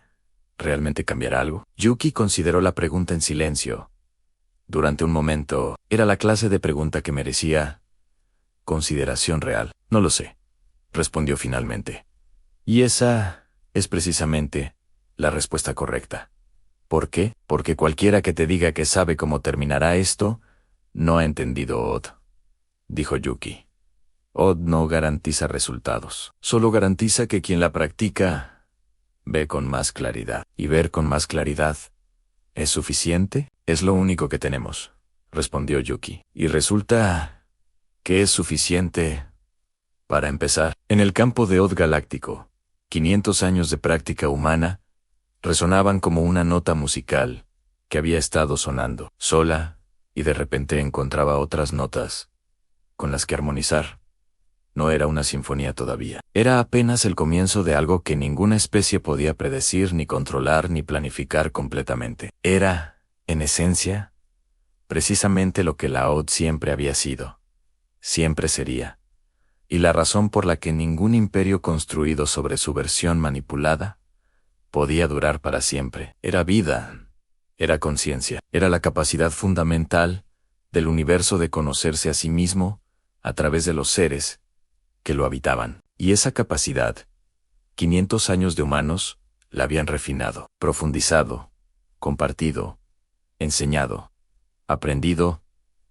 realmente cambiará algo? Yuki consideró la pregunta en silencio. Durante un momento, era la clase de pregunta que merecía consideración real. No lo sé, respondió finalmente. Y esa es precisamente la respuesta correcta. ¿Por qué? Porque cualquiera que te diga que sabe cómo terminará esto, no ha entendido Od, dijo Yuki. Od no garantiza resultados, solo garantiza que quien la practica ve con más claridad. ¿Y ver con más claridad es suficiente? Es lo único que tenemos, respondió Yuki. Y resulta que es suficiente para empezar. En el campo de Od galáctico, 500 años de práctica humana resonaban como una nota musical que había estado sonando sola y de repente encontraba otras notas con las que armonizar. No era una sinfonía todavía. Era apenas el comienzo de algo que ninguna especie podía predecir, ni controlar, ni planificar completamente. Era, en esencia, precisamente lo que la Odd siempre había sido. Siempre sería. Y la razón por la que ningún imperio construido sobre su versión manipulada podía durar para siempre. Era vida. Era conciencia. Era la capacidad fundamental del universo de conocerse a sí mismo a través de los seres que lo habitaban. Y esa capacidad, 500 años de humanos la habían refinado, profundizado, compartido, enseñado, aprendido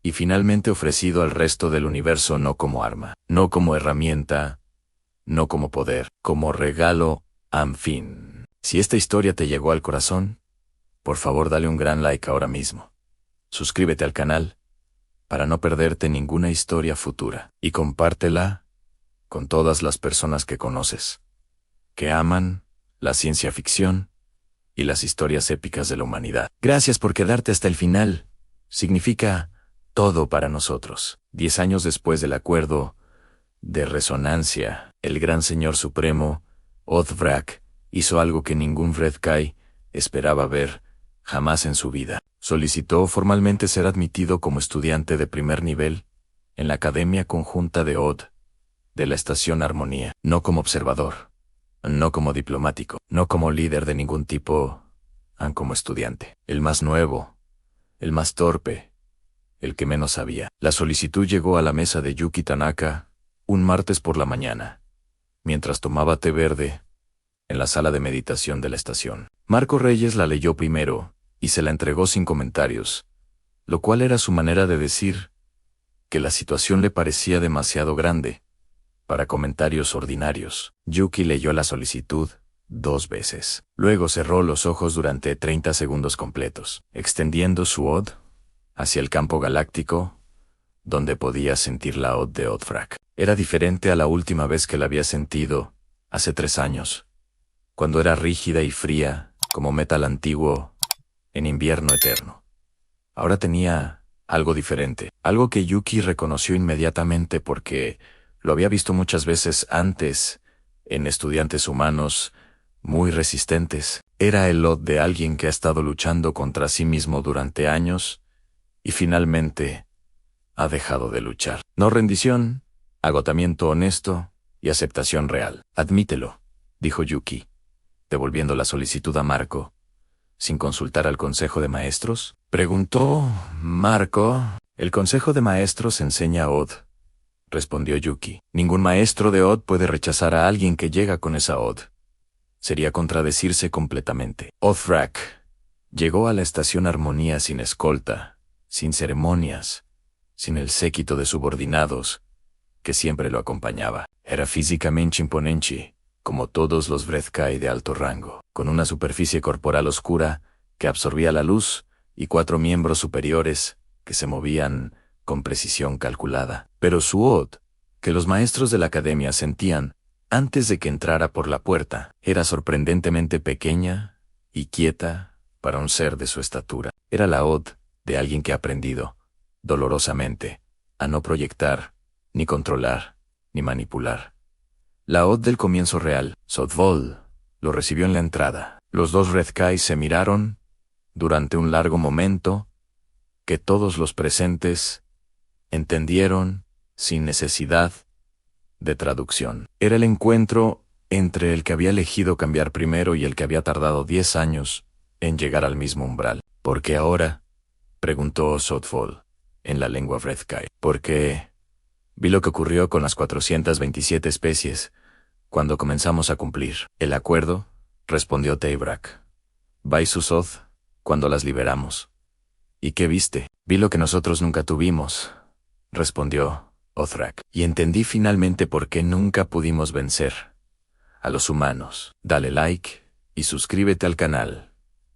y finalmente ofrecido al resto del universo no como arma, no como herramienta, no como poder, como regalo, en fin. Si esta historia te llegó al corazón, por favor dale un gran like ahora mismo. Suscríbete al canal para no perderte ninguna historia futura y compártela con todas las personas que conoces, que aman la ciencia ficción y las historias épicas de la humanidad. Gracias por quedarte hasta el final. Significa todo para nosotros. 10 años después del acuerdo de resonancia, el gran señor supremo, Othvrak, hizo algo que ningún Vreth-Kai esperaba ver jamás en su vida. Solicitó formalmente ser admitido como estudiante de primer nivel en la Academia Conjunta de Odd, de la Estación Armonía, no como observador, no como diplomático, no como líder de ningún tipo, como estudiante. El más nuevo, el más torpe, el que menos sabía. La solicitud llegó a la mesa de Yuki Tanaka un martes por la mañana, mientras tomaba té verde en la sala de meditación de la estación. Marco Reyes la leyó primero y se la entregó sin comentarios, lo cual era su manera de decir que la situación le parecía demasiado grande para comentarios ordinarios. Yuki leyó la solicitud 2 veces. Luego cerró los ojos durante 30 segundos completos, extendiendo su Odd hacia el campo galáctico, donde podía sentir la Odd de Othvrak. Era diferente a la última vez que la había sentido, hace 3 años, cuando era rígida y fría, como metal antiguo, en invierno eterno. Ahora tenía algo diferente, algo que Yuki reconoció inmediatamente porque lo había visto muchas veces antes en estudiantes humanos muy resistentes. Era el Odd de alguien que ha estado luchando contra sí mismo durante años y finalmente ha dejado de luchar. No rendición, agotamiento honesto y aceptación real. Admítelo, dijo Yuki, devolviendo la solicitud a Marco. ¿Sin consultar al Consejo de Maestros?, preguntó Marco. El Consejo de Maestros enseña a Odd, respondió Yuki. Ningún maestro de Odd puede rechazar a alguien que llega con esa Odd. Sería contradecirse completamente. Othvrak llegó a la Estación Armonía sin escolta, sin ceremonias, sin el séquito de subordinados que siempre lo acompañaba. Era físicamente imponente, como todos los Vreth-Kai de alto rango, con una superficie corporal oscura que absorbía la luz y 4 miembros superiores que se movían con precisión calculada. Pero su Odd, que los maestros de la academia sentían antes de que entrara por la puerta, era sorprendentemente pequeña y quieta para un ser de su estatura. Era la Odd de alguien que ha aprendido, dolorosamente, a no proyectar, ni controlar, ni manipular. La Odd del comienzo real, Sodvol, lo recibió en la entrada. Los 2 Vreth-Kai se miraron durante un largo momento que todos los presentes entendieron sin necesidad de traducción. Era el encuentro entre el que había elegido cambiar primero y el que había tardado 10 años en llegar al mismo umbral. ¿Por qué ahora?, preguntó Sodvol en la lengua Vreth-Kai. Porque vi lo que ocurrió con las 427 especies cuando comenzamos a cumplir el acuerdo, respondió Teyvrak. Baizusoth, cuando las liberamos. ¿Y qué viste? Vi lo que nosotros nunca tuvimos, respondió Othvrak. Y entendí finalmente por qué nunca pudimos vencer a los humanos. Dale like y suscríbete al canal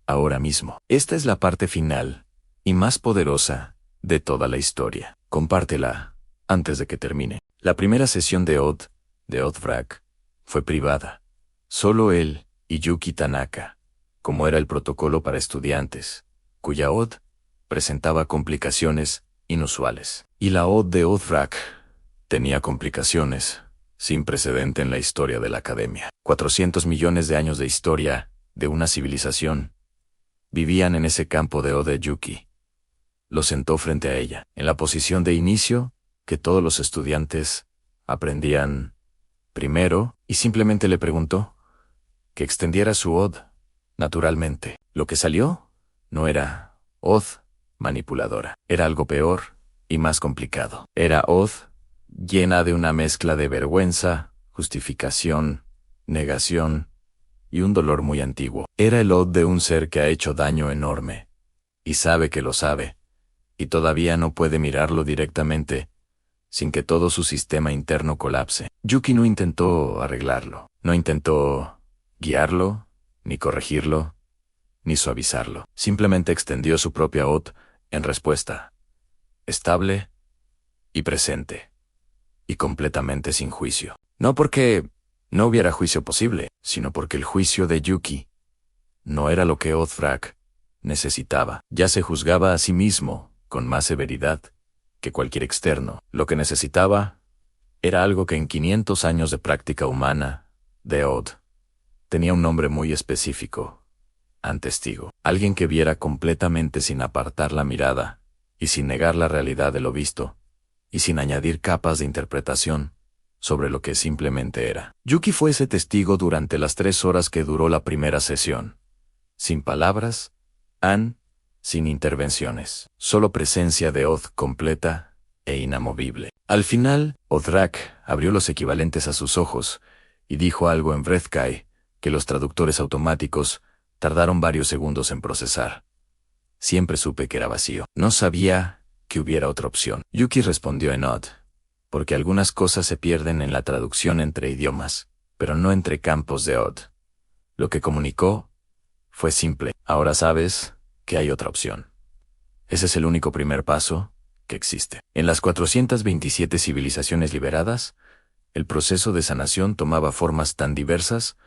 ahora mismo. Esta es la parte final y más poderosa de toda la historia. Compártela antes de que termine. La primera sesión de Othvrak fue privada. Solo él y Yuki Tanaka, como era el protocolo para estudiantes, cuya OD presentaba complicaciones inusuales. Y la OD de Othrak tenía complicaciones sin precedente en la historia de la academia. 400 millones de años de historia de una civilización vivían en ese campo de OD de Yuki. Lo sentó frente a ella, en la posición de inicio que todos los estudiantes aprendían primero, y simplemente le preguntó que extendiera su OD naturalmente. Lo que salió no era OD manipuladora, era algo peor y más complicado. Era OD llena de una mezcla de vergüenza, justificación, negación y un dolor muy antiguo. Era el OD de un ser que ha hecho daño enorme, y sabe que lo sabe, y todavía no puede mirarlo directamente, sin que todo su sistema interno colapse. Yuki no intentó arreglarlo, no intentó guiarlo, ni corregirlo, ni suavizarlo. Simplemente extendió su propia OD en respuesta, estable y presente, y completamente sin juicio. No porque no hubiera juicio posible, sino porque el juicio de Yuki no era lo que Othrak necesitaba. Ya se juzgaba a sí mismo con más severidad que cualquier externo. Lo que necesitaba era algo que en 500 años de práctica humana de OD tenía un nombre muy específico: antestigo. Alguien que viera completamente sin apartar la mirada y sin negar la realidad de lo visto, y sin añadir capas de interpretación sobre lo que simplemente era. Yuki fue ese testigo durante las 3 horas que duró la primera sesión. Sin palabras, sin intervenciones. Solo presencia de OD completa e inamovible. Al final, Othrak abrió los equivalentes a sus ojos y dijo algo en Vrethkai que los traductores automáticos tardaron varios segundos en procesar. Siempre supe que era vacío. No sabía que hubiera otra opción. Yuki respondió en OD, porque algunas cosas se pierden en la traducción entre idiomas, pero no entre campos de OD. Lo que comunicó fue simple: ahora sabes que hay otra opción. Ese es el único primer paso que existe. En las 427 civilizaciones liberadas, el proceso de sanación tomaba formas tan diversas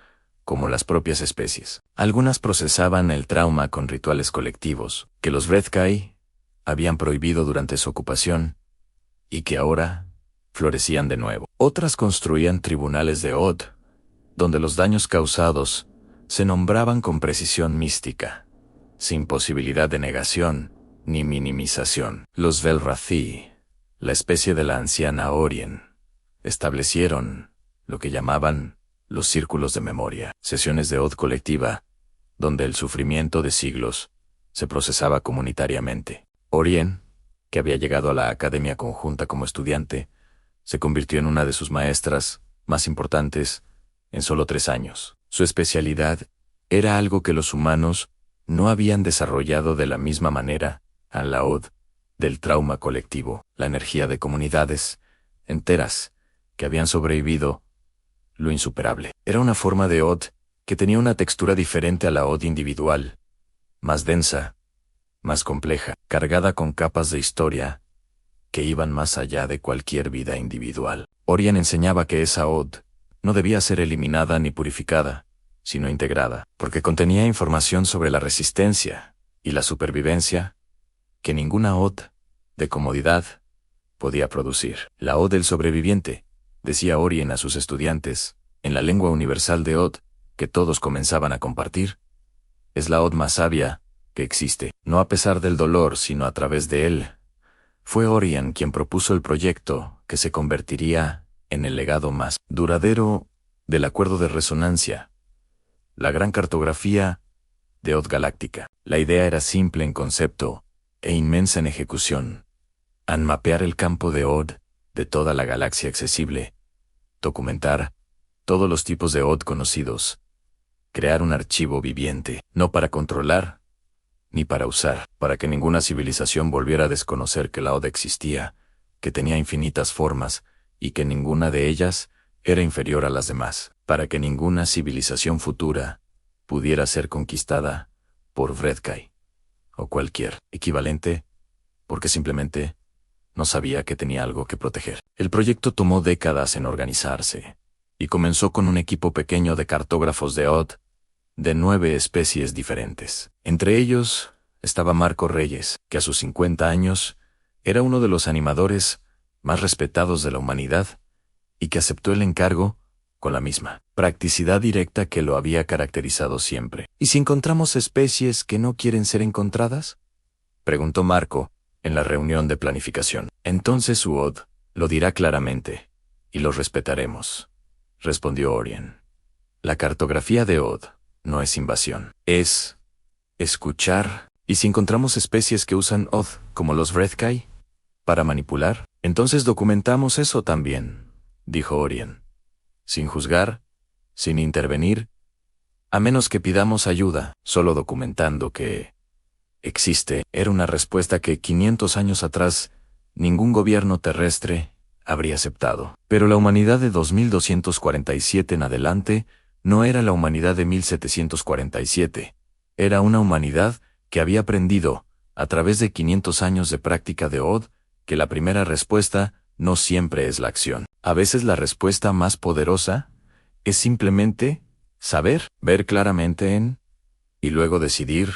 como las propias especies. Algunas procesaban el trauma con rituales colectivos, que los Vrethkai habían prohibido durante su ocupación, y que ahora florecían de nuevo. Otras construían tribunales de OD, donde los daños causados se nombraban con precisión mística, sin posibilidad de negación ni minimización. Los Velrathi, la especie de la anciana Orien, establecieron lo que llamaban los círculos de memoria, sesiones de OD colectiva, donde el sufrimiento de siglos se procesaba comunitariamente. Orien, que había llegado a la academia conjunta como estudiante, se convirtió en una de sus maestras más importantes en solo 3 años. Su especialidad era algo que los humanos no habían desarrollado de la misma manera a la OD del trauma colectivo, la energía de comunidades enteras que habían sobrevivido lo insuperable. Era una forma de OD que tenía una textura diferente a la OD individual, más densa, más compleja, cargada con capas de historia que iban más allá de cualquier vida individual. Orien enseñaba que esa OD no debía ser eliminada ni purificada, sino integrada, porque contenía información sobre la resistencia y la supervivencia que ninguna OD de comodidad podía producir. La OD del sobreviviente, decía Orien a sus estudiantes, en la lengua universal de OD que todos comenzaban a compartir, es la OD más sabia que existe, no a pesar del dolor, sino a través de él. Fue Orien quien propuso el proyecto que se convertiría en el legado más duradero del acuerdo de resonancia, la gran cartografía de OD galáctica. La idea era simple en concepto e inmensa en ejecución: mapear el campo de OD de toda la galaxia accesible, documentar todos los tipos de OD conocidos, crear un archivo viviente, no para controlar, ni para usar, para que ninguna civilización volviera a desconocer que la OD existía, que tenía infinitas formas, y que ninguna de ellas era inferior a las demás, para que ninguna civilización futura pudiera ser conquistada por Vrethkai o cualquier equivalente, porque simplemente no sabía que tenía algo que proteger. El proyecto tomó décadas en organizarse, y comenzó con un equipo pequeño de cartógrafos de Odd, de 9 especies diferentes. Entre ellos estaba Marco Reyes, que a sus 50 años era uno de los animadores más respetados de la humanidad y que aceptó el encargo con la misma practicidad directa que lo había caracterizado siempre. ¿Y si encontramos especies que no quieren ser encontradas?, preguntó Marco en la reunión de planificación. Entonces su Odd lo dirá claramente, y lo respetaremos, respondió Orien. La cartografía de Odd no es invasión, es escuchar. ¿Y si encontramos especies que usan Odd, como los Vrethkai, para manipular? Entonces documentamos eso también, dijo Orien. Sin juzgar, sin intervenir, a menos que pidamos ayuda, solo documentando que existe, era una respuesta que 500 años atrás ningún gobierno terrestre habría aceptado. Pero la humanidad de 2247 en adelante no era la humanidad de 1747. Era una humanidad que había aprendido, a través de 500 años de práctica de Odd, que la primera respuesta no siempre es la acción. A veces la respuesta más poderosa es simplemente saber, ver claramente y luego decidir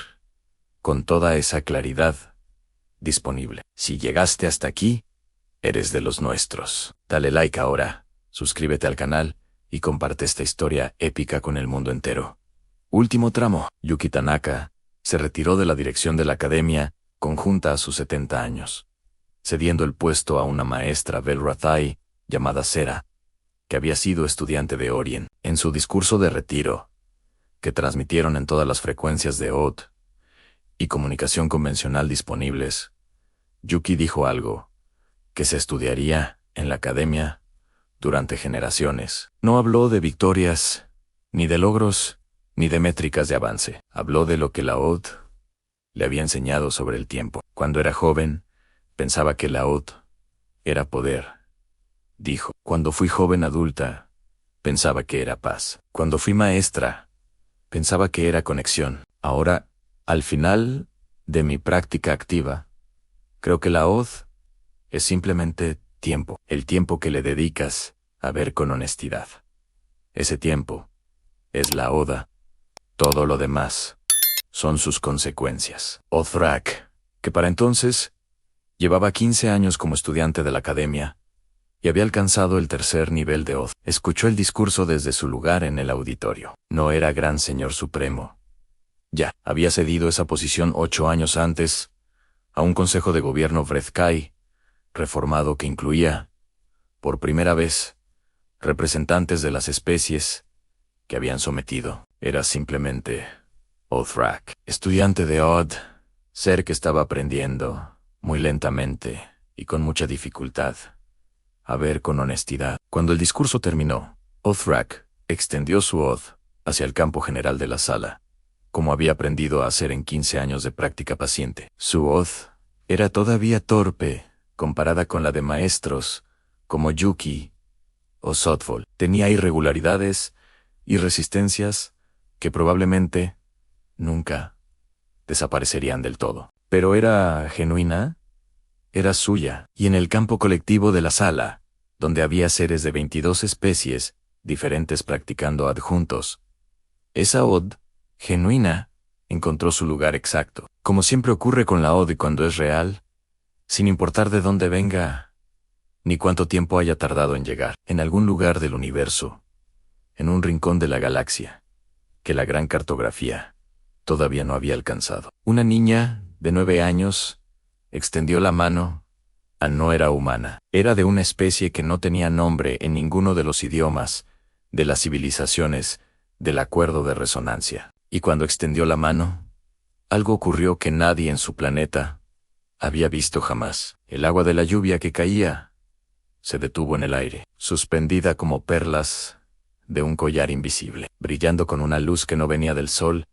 con toda esa claridad disponible. Si llegaste hasta aquí, eres de los nuestros. Dale like ahora, suscríbete al canal y comparte esta historia épica con el mundo entero. Último tramo. Yuki Tanaka se retiró de la dirección de la academia conjunta a sus 70 años, cediendo el puesto a una maestra Belrathai llamada Sera, que había sido estudiante de Orien. En su discurso de retiro, que transmitieron en todas las frecuencias de Odd y comunicación convencional disponibles, Yuki dijo algo que se estudiaría en la academia durante generaciones. No habló de victorias, ni de logros, ni de métricas de avance. Habló de lo que la Odd le había enseñado sobre el tiempo. Cuando era joven, pensaba que la Odd era poder. Dijo, cuando fui joven adulta, pensaba que era paz. Cuando fui maestra, pensaba que era conexión. Ahora, al final de mi práctica activa, creo que la Odd es simplemente tiempo. El tiempo que le dedicas a ver con honestidad. Ese tiempo es la Oda. Todo lo demás son sus consecuencias. Othrak, que para entonces llevaba 15 años como estudiante de la academia y había alcanzado el tercer nivel de Oth, escuchó el discurso desde su lugar en el auditorio. No era gran señor supremo. Ya había cedido esa posición 8 años antes a un consejo de gobierno Vrethkai reformado que incluía, por primera vez, representantes de las especies que habían sometido. Era simplemente Othrak, estudiante de Odd, ser que estaba aprendiendo, muy lentamente y con mucha dificultad, a ver con honestidad. Cuando el discurso terminó, Othrak extendió su Odd hacia el campo general de la sala, como había aprendido a hacer en 15 años de práctica paciente. Su Odd era todavía torpe comparada con la de maestros como Yuki o Sotfol. Tenía irregularidades y resistencias que probablemente nunca desaparecerían del todo. Pero era genuina, era suya, y en el campo colectivo de la sala, donde había seres de 22 especies diferentes practicando adjuntos, esa Odd genuina encontró su lugar exacto. Como siempre ocurre con la Odd cuando es real, sin importar de dónde venga, ni cuánto tiempo haya tardado en llegar, en algún lugar del universo, en un rincón de la galaxia, que la gran cartografía todavía no había alcanzado. Una niña de 9 años extendió la mano. No era humana. Era de una especie que no tenía nombre en ninguno de los idiomas de las civilizaciones del acuerdo de resonancia. Y cuando extendió la mano, algo ocurrió que nadie en su planeta había visto jamás. El agua de la lluvia que caía se detuvo en el aire, suspendida como perlas de un collar invisible, brillando con una luz que no venía del sol,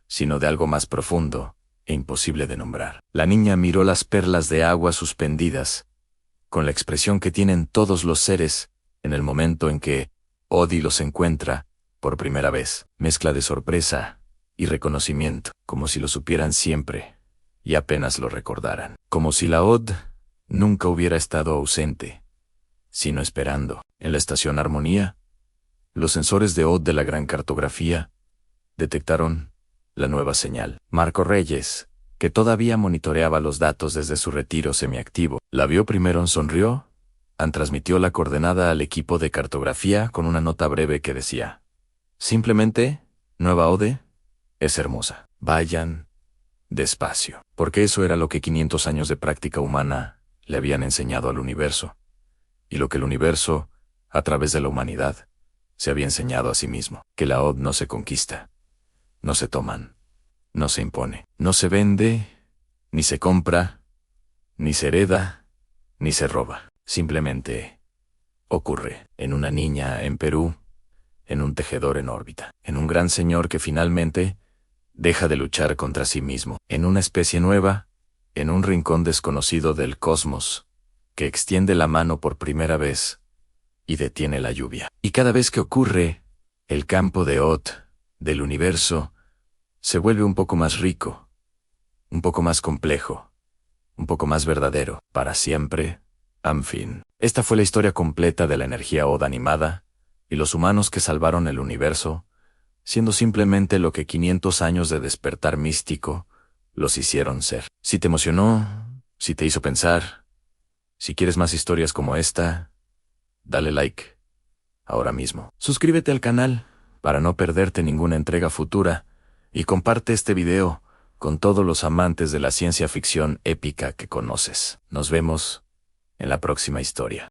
sino de algo más profundo e imposible de nombrar. La niña miró las perlas de agua suspendidas, con la expresión que tienen todos los seres en el momento en que Odi los encuentra por primera vez, mezcla de sorpresa y reconocimiento, como si lo supieran siempre y apenas lo recordaran, como si la Odd nunca hubiera estado ausente, sino esperando. En la estación Armonía, Los sensores de Odd de la Gran Cartografía detectaron la nueva señal. Marco Reyes, que todavía monitoreaba los datos desde su retiro semiactivo, la vio primero, sonrió, transmitió la coordenada al equipo de cartografía con una nota breve que decía: simplemente, nueva Ode, es hermosa. Vayan despacio. Porque eso era lo que 500 años de práctica humana le habían enseñado al universo, y lo que el universo, a través de la humanidad, se había enseñado a sí mismo: que la Ode no se conquista, no se toman, no se impone, no se vende, ni se compra, ni se hereda, ni se roba. Simplemente ocurre en una niña en Perú, en un tejedor en órbita, en un gran señor que finalmente deja de luchar contra sí mismo, en una especie nueva, en un rincón desconocido del cosmos, que extiende la mano por primera vez y detiene la lluvia. Y cada vez que ocurre, el campo de Odd del universo se vuelve un poco más rico, un poco más complejo, un poco más verdadero, para siempre, en fin. Esta fue la historia completa de la energía Odd animada y los humanos que salvaron el universo, siendo simplemente lo que 500 años de despertar místico los hicieron ser. Si te emocionó, si te hizo pensar, si quieres más historias como esta, dale like ahora mismo. Suscríbete al canal para no perderte ninguna entrega futura y comparte este video con todos los amantes de la ciencia ficción épica que conoces. Nos vemos en la próxima historia.